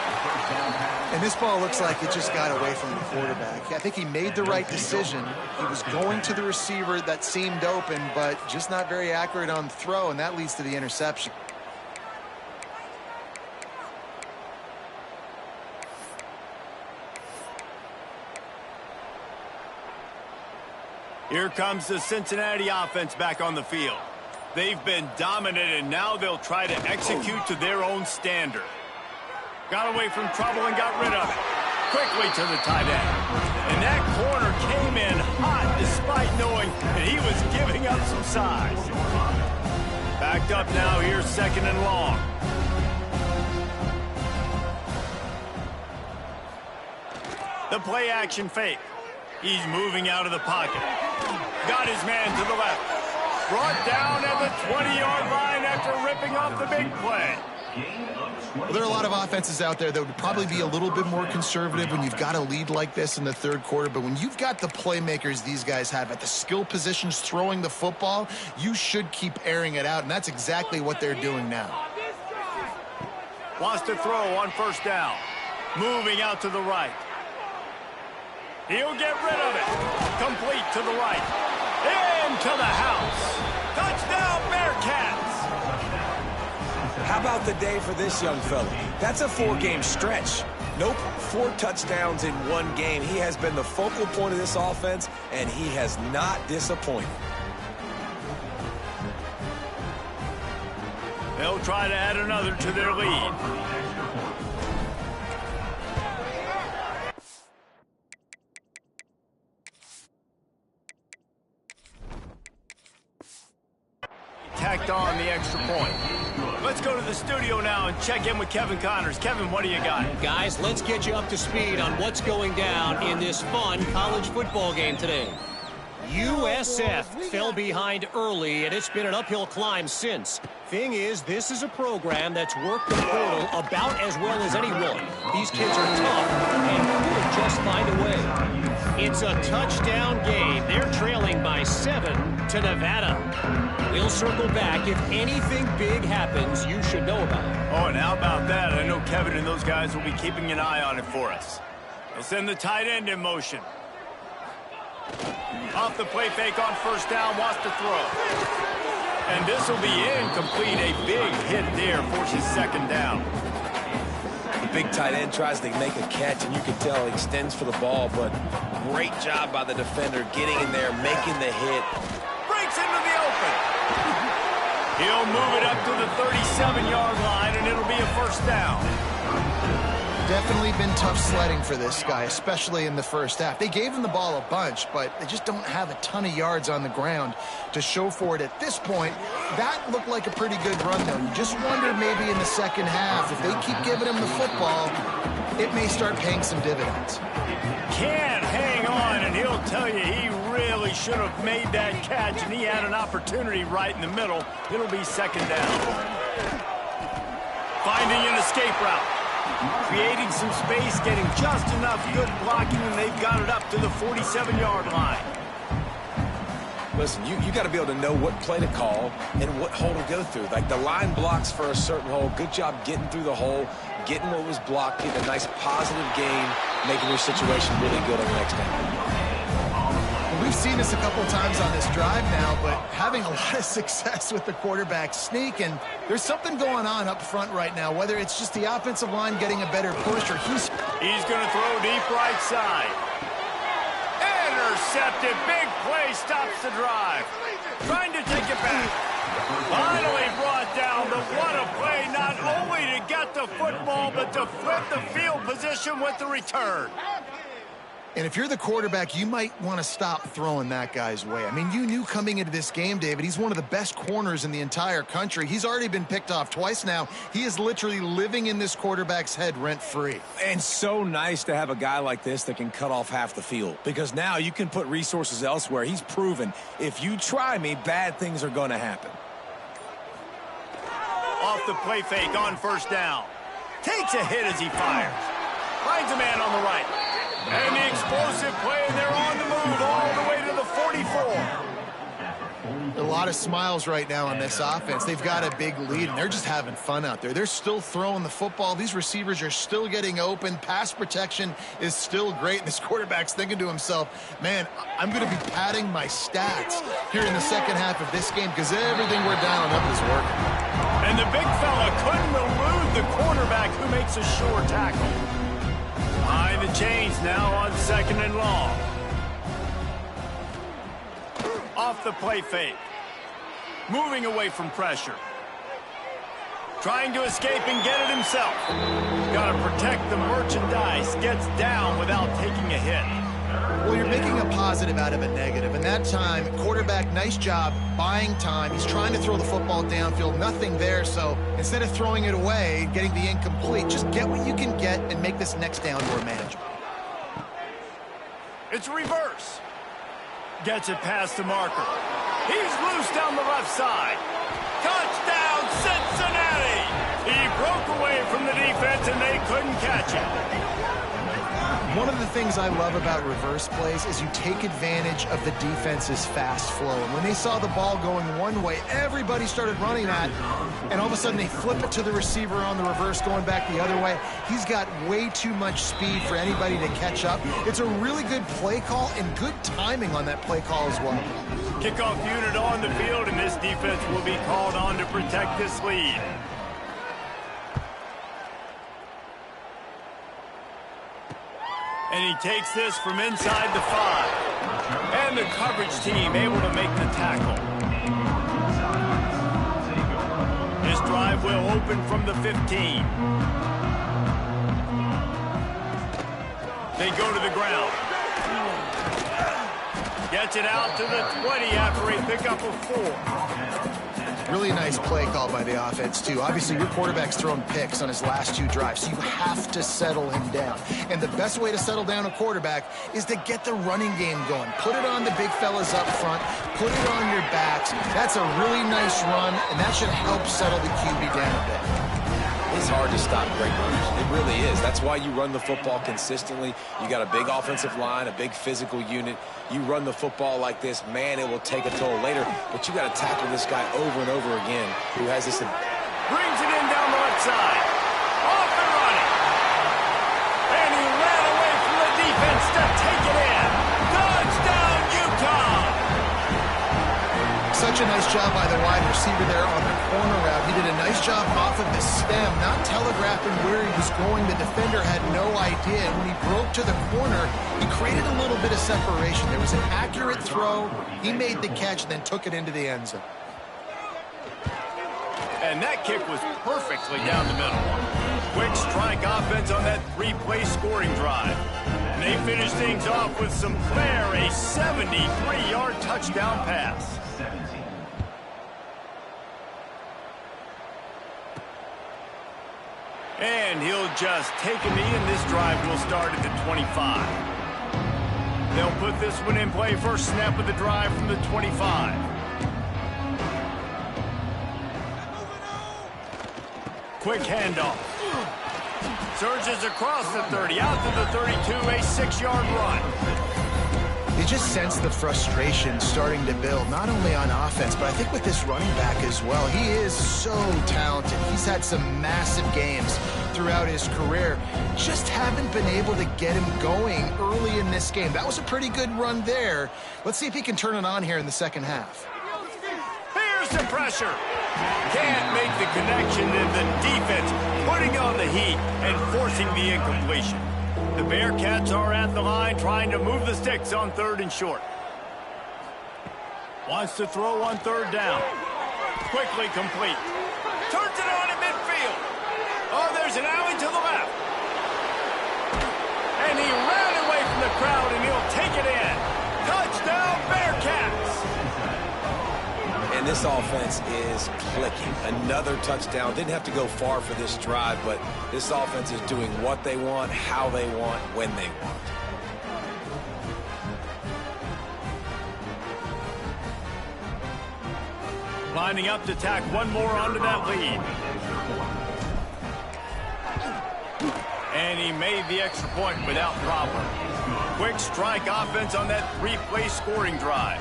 And this ball looks like it just got away from the quarterback. I think he made the right decision. He was going to the receiver that seemed open, but just not very accurate on the throw, and that leads to the interception. Here comes the Cincinnati offense back on the field. They've been dominant, and now they'll try to execute to their own standard. Got away from trouble and got rid of it. Quickly to the tight end. And that corner came in hot despite knowing that he was giving up some size. Backed up now, here's 2nd and long. The play action fake. He's moving out of the pocket. Got his man to the left. Brought down at the 20-yard line after ripping off the big play. Well, there are a lot of offenses out there that would probably be a little bit more conservative when you've got a lead like this in the third quarter. But when you've got the playmakers these guys have at the skill positions throwing the football, you should keep airing it out, and that's exactly what they're doing now. Wants to throw on first down. Moving out to the right. He'll get rid of it. Complete to the right. Into the house. Touchdown, Bearcats. How about the day for this young fella? That's a 4-game stretch. Nope, 4 touchdowns in 1 game. He has been the focal point of this offense, and he has not disappointed. They'll try to add another to their lead. Tacked on the extra point. Let's go to the studio now and check in with Kevin Connors. Kevin, what do you got? Guys, let's get you up to speed on what's going down in this fun college football game today. USF fell behind early, and it's been an uphill climb since. Thing is, this is a program that's worked the portal about as well as anyone. These kids are tough and could just find a way. It's a touchdown game. They're trailing by 7 to Nevada. We'll circle back. If anything big happens, you should know about it. Oh, and how about that? I know Kevin and those guys will be keeping an eye on it for us. They'll send the tight end in motion. Off the play fake on first down, wants to throw. And this will be incomplete. A big hit there, forces second down. The big tight end tries to make a catch, and you can tell he extends for the ball, but great job by the defender getting in there, making the hit. Breaks into the open. He'll move it up to the 37-yard line, and it'll be a first down. Definitely been tough sledding for this guy, especially in the first half. They gave him the ball a bunch, but they just don't have a ton of yards on the ground to show for it at this point. That looked like a pretty good run, though. You just wonder maybe in the second half, if they keep giving him the football, it may start paying some dividends. Can't hang on, and he'll tell you he really should have made that catch, and he had an opportunity right in the middle. It'll be second down. Finding an escape route. Creating some space, getting just enough good blocking, and they've got it up to the 47-yard line. Listen, you got to be able to know what play to call and what hole to go through. Like the line blocks for a certain hole. Good job getting through the hole, getting what was blocked, getting a nice positive gain, making your situation really good on the next down. We've seen this a couple times on this drive now, but having a lot of success with the quarterback sneak, and there's something going on up front right now, whether it's just the offensive line getting a better push or he's going to throw deep right side. Intercepted. Big play stops the drive. Trying to take it back. Finally brought down, but what a play, not only to get the football, but to flip the field position with the return. And if you're the quarterback, you might want to stop throwing that guy's way. I mean, you knew coming into this game, David, he's one of the best corners in the entire country. He's already been picked off twice now. He is literally living in this quarterback's head rent-free. And so nice to have a guy like this that can cut off half the field, because now you can put resources elsewhere. He's proven if you try me, bad things are going to happen. Off the play fake on first down. Takes a hit as he fires. Finds a man on the right. And the explosive play, and they're on the move all the way to the 44. A lot of smiles right now on this offense. They've got a big lead, and they're just having fun out there. They're still throwing the football. These receivers are still getting open. Pass protection is still great. And this quarterback's thinking to himself, man, I'm going to be padding my stats here in the second half of this game because everything we're dialing up is working. And the big fella couldn't elude the quarterback who makes a sure tackle. Behind the chains now on second and long. Off the play fake. Moving away from pressure. Trying to escape and get it himself. Got to protect the merchandise. Gets down without taking a hit. Well, you're making a positive out of a negative. And that time, quarterback, nice job buying time. He's trying to throw the football downfield. Nothing there. So instead of throwing it away, getting the incomplete, just get what you can get and make this next down more manageable. It's reverse. Gets it past the marker. He's loose down the left side. Touchdown, defense, and they couldn't catch it. One of the things I love about reverse plays is you take advantage of the defense's fast flow. And when they saw the ball going one way, everybody started running that. And all of a sudden, they flip it to the receiver on the reverse, going back the other way. He's got way too much speed for anybody to catch up. It's a really good play call and good timing on that play call as well. Kickoff unit on the field, and this defense will be called on to protect this lead. And he takes this from inside the 5. And the coverage team able to make the tackle. This drive will open from the 15. They go to the ground. Gets it out to the 20 after a pickup of 4. Really nice play call by the offense, too. Obviously, your quarterback's thrown picks on his last 2 drives, so you have to settle him down. And the best way to settle down a quarterback is to get the running game going. Put it on the big fellas up front. Put it on your backs. That's a really nice run, and that should help settle the QB down a bit. It's hard to stop great runners. It really is. That's why you run the football consistently. You got a big offensive line, a big physical unit. You run the football like this, man, it will take a toll later. But you got to tackle this guy over and over again who has this. Brings it in down the left side. Off and running. And he ran away from the defense to take it in. Touchdown, Utah! Such a nice job by the wide receiver there on the corner route. He did a nice job off of the stem, not telegraphing where he was going. The defender had no idea. And when he broke to the corner, he created a little bit of separation. There was an accurate throw. He made the catch, then took it into the end zone. And that kick was perfectly down the middle. Quick strike offense on that 3-play scoring drive. And they finish things off with some flair, a 73-yard touchdown pass. And he'll just take a knee, and this drive will start at the 25. They'll put this one in play. First snap of the drive from the 25. Quick handoff. Surges across the 30, out to the 32, a 6-yard run. You just sense the frustration starting to build, not only on offense, but I think with this running back as well. He is so talented. He's had some massive games throughout his career. Just haven't been able to get him going early in this game. That was a pretty good run there. Let's see if he can turn it on here in the second half. Here's the pressure. Can't make the connection, and the defense putting on the heat and forcing the incompletion. The Bearcats are at the line trying to move the sticks on 3rd and short. Wants to throw on 3rd down. Quickly complete. Turns it on in midfield. Oh, there's an alley to the left. And he ran away from the crowd, and he'll take it in. Touchdown, Bearcats! And this offense is clicking. Another touchdown. Didn't have to go far for this drive, but this offense is doing what they want, how they want, when they want. Lining up to tack one more onto that lead. And he made the extra point without problem. Quick strike offense on that 3-play scoring drive.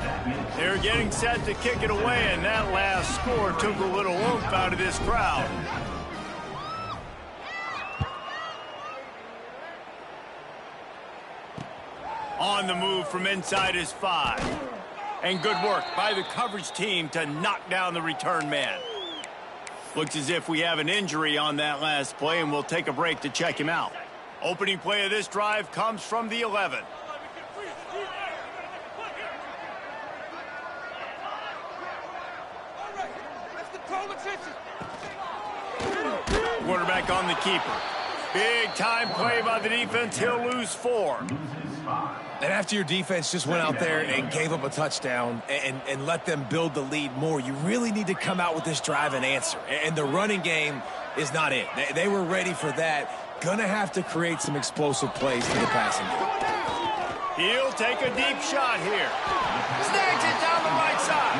They're getting set to kick it away, and that last score took a little oomph out of this crowd. On the move from inside his 5. And good work by the coverage team to knock down the return man. Looks as if we have an injury on that last play, and we'll take a break to check him out. Opening play of this drive comes from the 11. Quarterback on the keeper. Big time play by the defense. He'll lose 4. And after your defense just went out there and gave up a touchdown and let them build the lead more, you really need to come out with this drive and answer. And the running game is not it. They were ready for that. Gonna have to create some explosive plays to the passing game. He'll take a deep shot here. Snags it down the right side.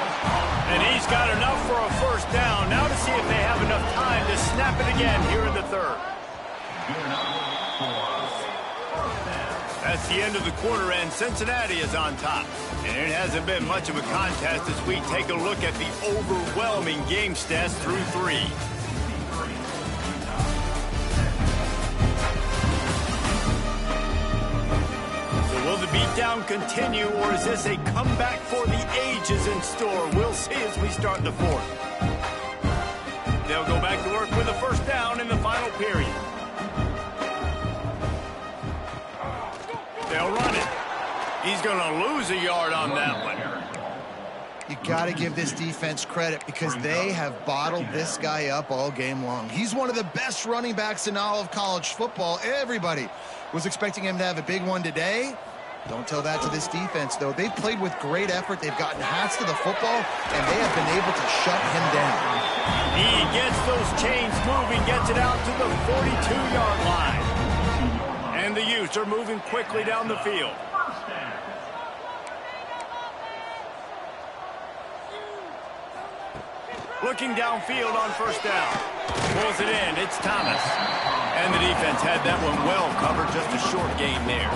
And he's got enough for a first down. Now to see if they have enough time to snap it again here in the 3rd. That's the end of the quarter, and Cincinnati is on top. And it hasn't been much of a contest as we take a look at the overwhelming game stats through 3. So will the beatdown continue, or is this a comeback for the ages in store? We'll see as we start the 4th. They'll go back to work with a first down in the final period. They'll run it. He's going to lose a yard on that one. You got to give this defense credit because they have bottled this guy up all game long. He's one of the best running backs in all of college football. Everybody was expecting him to have a big one today. Don't tell that to this defense, though. They've played with great effort. They've gotten hats to the football, and they have been able to shut him down. He gets those chains moving, gets it out to the 42-yard line. And the Utes are moving quickly down the field. Looking downfield on first down. Pulls it in. It's Thomas. And the defense had that one well covered. Just a short gain there.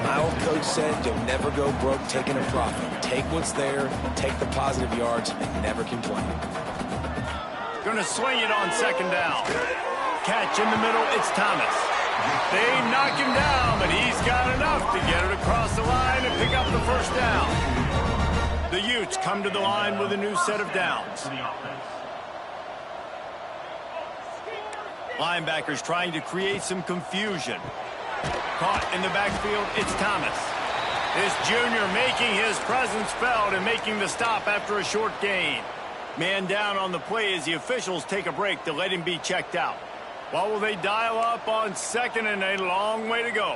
My old coach said you'll never go broke taking a profit. Take what's there, take the positive yards, and never complain. Going to swing it on second down. Catch in the middle. It's Thomas. They knock him down, but he's got enough to get it across the line and pick up the first down. The Utes come to the line with a new set of downs. Linebackers trying to create some confusion. Caught in the backfield, it's Thomas. This junior making his presence felt and making the stop after a short gain. Man down on the play as the officials take a break to let him be checked out. What will they dial up on second and a long way to go?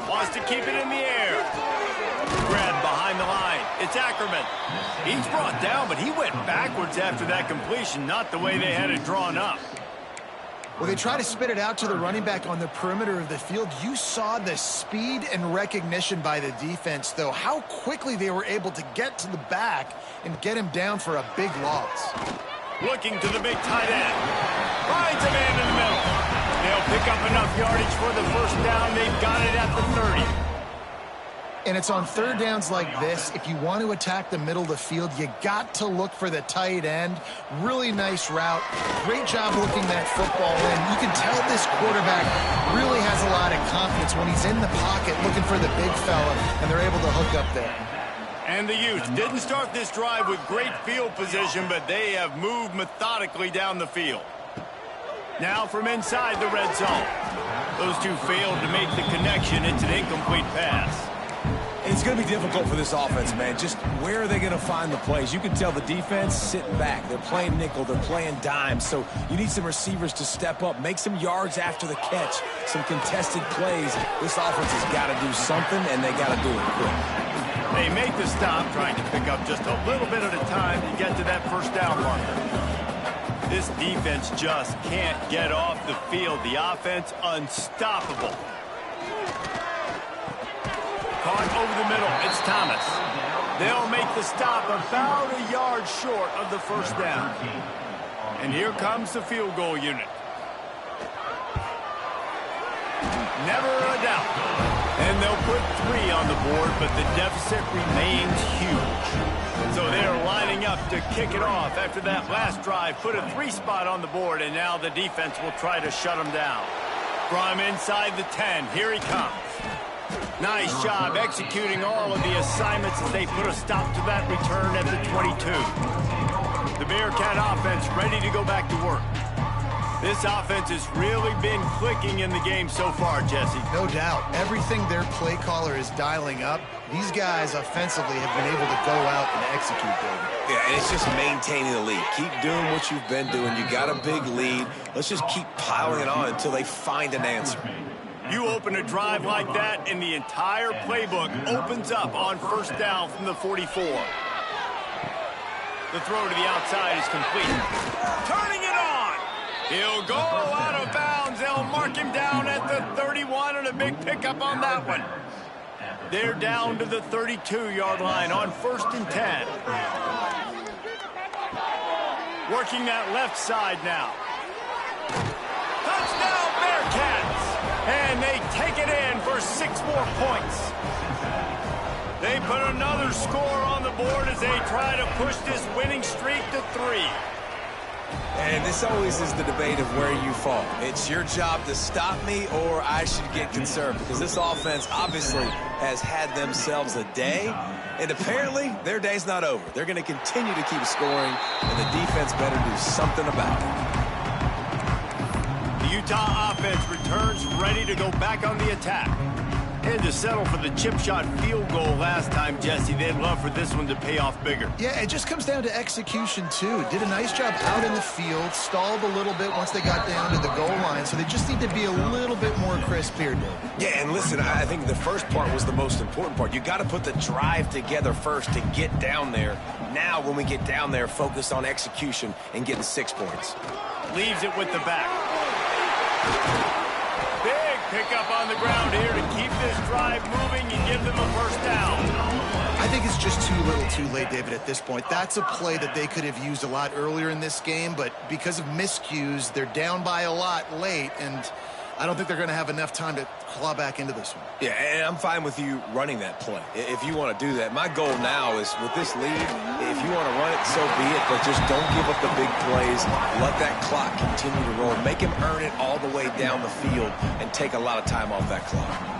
Wants to keep it in the air. Grab behind the line. It's Ackerman. He's brought down, but he went backwards after that completion, not the way they had it drawn up. Well, they try to spit it out to the running back on the perimeter of the field. You saw the speed and recognition by the defense, though, how quickly they were able to get to the back and get him down for a big loss. Looking to the big tight end. Finds a man in the middle. They'll pick up enough yardage for the first down. They've got it at the 30. And it's on third downs like this. If you want to attack the middle of the field, you got to look for the tight end. Really nice route. Great job looking that football in. You can tell this quarterback really has a lot of confidence when he's in the pocket looking for the big fella, and they're able to hook up there. And the Utes didn't start this drive with great field position, but they have moved methodically down the field. Now from inside the red zone. Those two failed to make the connection. It's an incomplete pass. It's going to be difficult for this offense, man. Just where are they going to find the plays? You can tell the defense sitting back. They're playing nickel. They're playing dime. So you need some receivers to step up, make some yards after the catch, some contested plays. This offense has got to do something, and they got to do it quick. They make the stop, trying to pick up just a little bit at a time to get to that first down marker. This defense just can't get off the field. The offense unstoppable. Caught over the middle. It's Thomas. They'll make the stop about a yard short of the first down. And here comes the field goal unit. Never a doubt. And they'll put 3 on the board, but the deficit remains huge. So they're lining up to kick it off after that last drive. Put a 3 spot on the board, and now the defense will try to shut them down. From inside the 10, here he comes. Nice job executing all of the assignments as they put a stop to that return at the 22. The Bearcat offense ready to go back to work. This offense has really been clicking in the game so far, Jesse. No doubt. Everything their play caller is dialing up, these guys offensively have been able to go out and execute, David. Yeah, and it's just maintaining the lead. Keep doing what you've been doing. You got a big lead. Let's just keep piling it on until they find an answer. You open a drive like that, and the entire playbook opens up on first down from the 44. The throw to the outside is complete. Turning it on. He'll go out of bounds. They'll mark him down at the 31, and a big pickup on that one. They're down to the 32-yard line on 1st and 10. Working that left side now. Touchdown, Bearcats! And they take it in for 6 more points. They put another score on the board as they try to push this winning streak to 3. And this always is the debate of where you fall. It's your job to stop me or I should get concerned, because this offense obviously has had themselves a day, and apparently their day's not over. They're going to continue to keep scoring, and the defense better do something about it. The Utah offense returns ready to go back on the attack. Had to settle for the chip shot field goal last time, Jesse. They'd love for this one to pay off bigger. Yeah, it just comes down to execution, too. Did a nice job out in the field, stalled a little bit once they got down to the goal line, so they just need to be a little bit more crisp here, David. Yeah, and listen, I think the first part was the most important part. You got to put the drive together first to get down there. Now, when we get down there, focus on execution and getting 6 points. Leaves it with the back. Big pickup on the ground here to keep this drive moving and give them a first down. I think it's just too little too late, David, at this point. That's a play that they could have used a lot earlier in this game, but because of miscues, they're down by a lot late, and I don't think they're going to have enough time to claw back into this one. Yeah, and I'm fine with you running that play if you want to do that. My goal now is, with this lead, if you want to run it, so be it, but just don't give up the big plays. Let that clock continue to roll. Make him earn it all the way down the field and take a lot of time off that clock.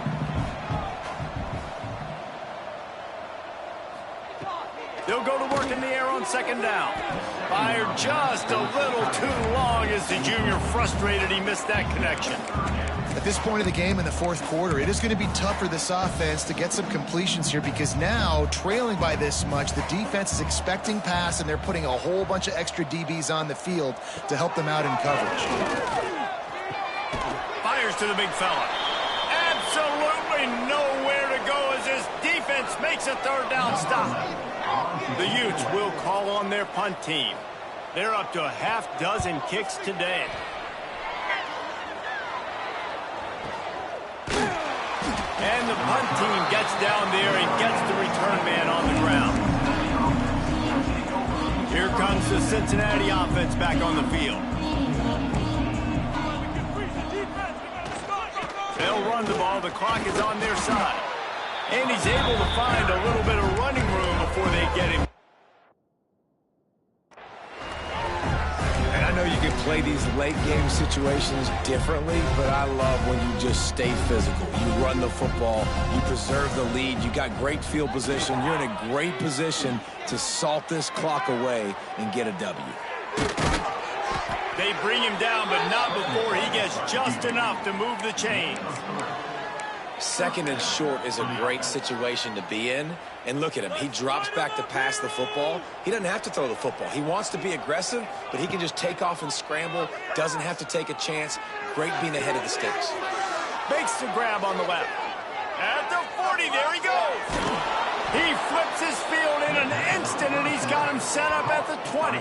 They'll go to work in the air on second down. Fired just a little too long as the junior frustrated he missed that connection. At this point of the game in the fourth quarter, it is going to be tough for this offense to get some completions here, because now, trailing by this much, the defense is expecting pass, and they're putting a whole bunch of extra DBs on the field to help them out in coverage. Fires to the big fella. Absolutely nowhere to go as this defense makes a third down stop. The Utes will call on their punt team. They're up to a half dozen kicks today. And the punt team gets down there and gets the return man on the ground. Here comes the Cincinnati offense back on the field. They'll run the ball. The clock is on their side. And he's able to find a little bit of running room before they get him. And I know you can play these late game situations differently, but I love when you just stay physical. You run the football, you preserve the lead, you got great field position, you're in a great position to salt this clock away and get a W. They bring him down, but not before he gets just enough to move the chains. Second and short is a great situation to be in. And look at him. He drops back to pass the football. He doesn't have to throw the football. He wants to be aggressive, but he can just take off and scramble. Doesn't have to take a chance. Great being ahead of the sticks. Makes the grab on the left. At the 40, there he goes. He flips his field in an instant, and he's got him set up at the 20.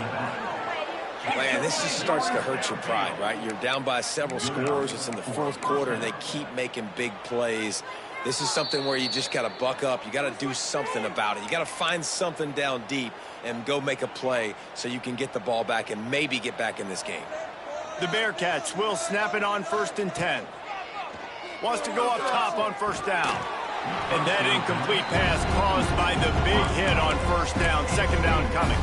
Man, this just starts to hurt your pride, right? You're down by several scores. It's in the fourth quarter, and they keep making big plays. This is something where you just got to buck up. You got to do something about it. You got to find something down deep and go make a play so you can get the ball back and maybe get back in this game. The Bearcats will snap it on 1st and 10. Wants to go up top on first down. And that incomplete pass caused by the big hit on first down. Second down coming.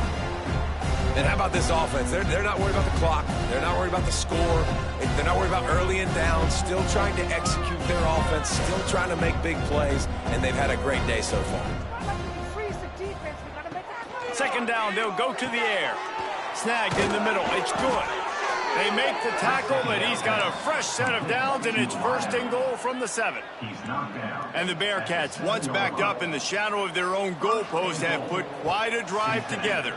And how about this offense? They're not worried about the clock. They're not worried about the score. They're not worried about early and down. Still trying to execute their offense. Still trying to make big plays. And they've had a great day so far. Second down, they'll go to the air. Snagged in the middle. It's good. They make the tackle, but he's got a fresh set of downs, and it's 1st and goal from the 7. And the Bearcats, once backed up in the shadow of their own goalpost, have put quite a drive together.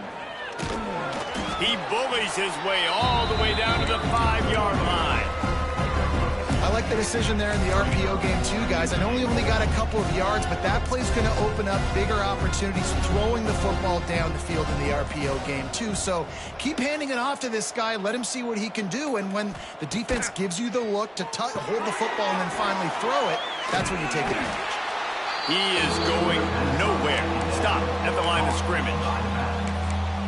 He bullies his way all the way down to the 5-yard line. I like the decision there in the RPO game too, guys. I know he only got a couple of yards, but that play's going to open up bigger opportunities throwing the football down the field in the RPO game too. So keep handing it off to this guy. Let him see what he can do. And when the defense gives you the look to hold the football and then finally throw it, that's when you take advantage. He is going nowhere. Stop at the line of scrimmage.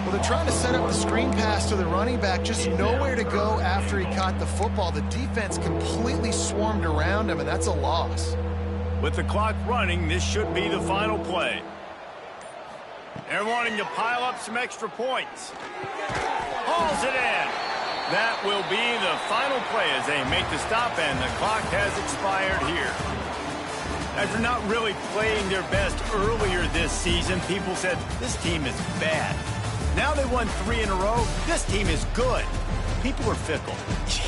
Well, they're trying to set up the screen pass to the running back, just nowhere to go after he caught the football. The defense completely swarmed around him, and that's a loss. With the clock running, this should be the final play. They're wanting to pile up some extra points. Hauls it in. That will be the final play as they make the stop, and the clock has expired here. After not really playing their best earlier this season, people said, this team is bad. Now they won 3 in a row. This team is good. People are fickle.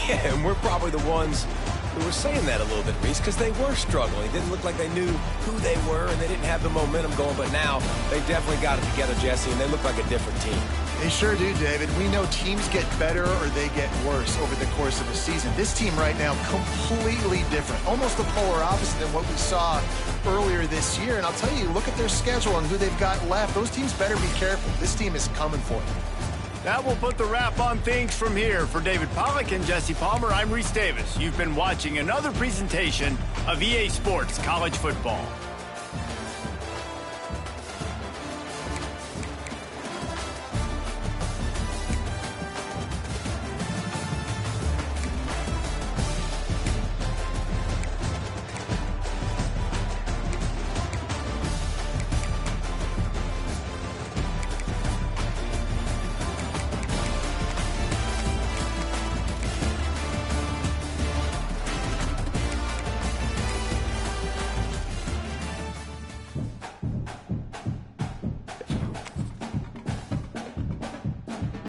Yeah, and we're probably the ones who were saying that a little bit, Reese, because they were struggling. It didn't look like they knew who they were, and they didn't have the momentum going. But now they definitely got it together, Jesse, and they look like a different team. They sure do, David. We know teams get better or they get worse over the course of a season. This team right now, completely different. Almost the polar opposite than what we saw earlier this year. And I'll tell you, look at their schedule and who they've got left. Those teams better be careful. This team is coming for them. That will put the wrap on things from here. For David Pollack and Jesse Palmer, I'm Reese Davis. You've been watching another presentation of EA Sports College Football.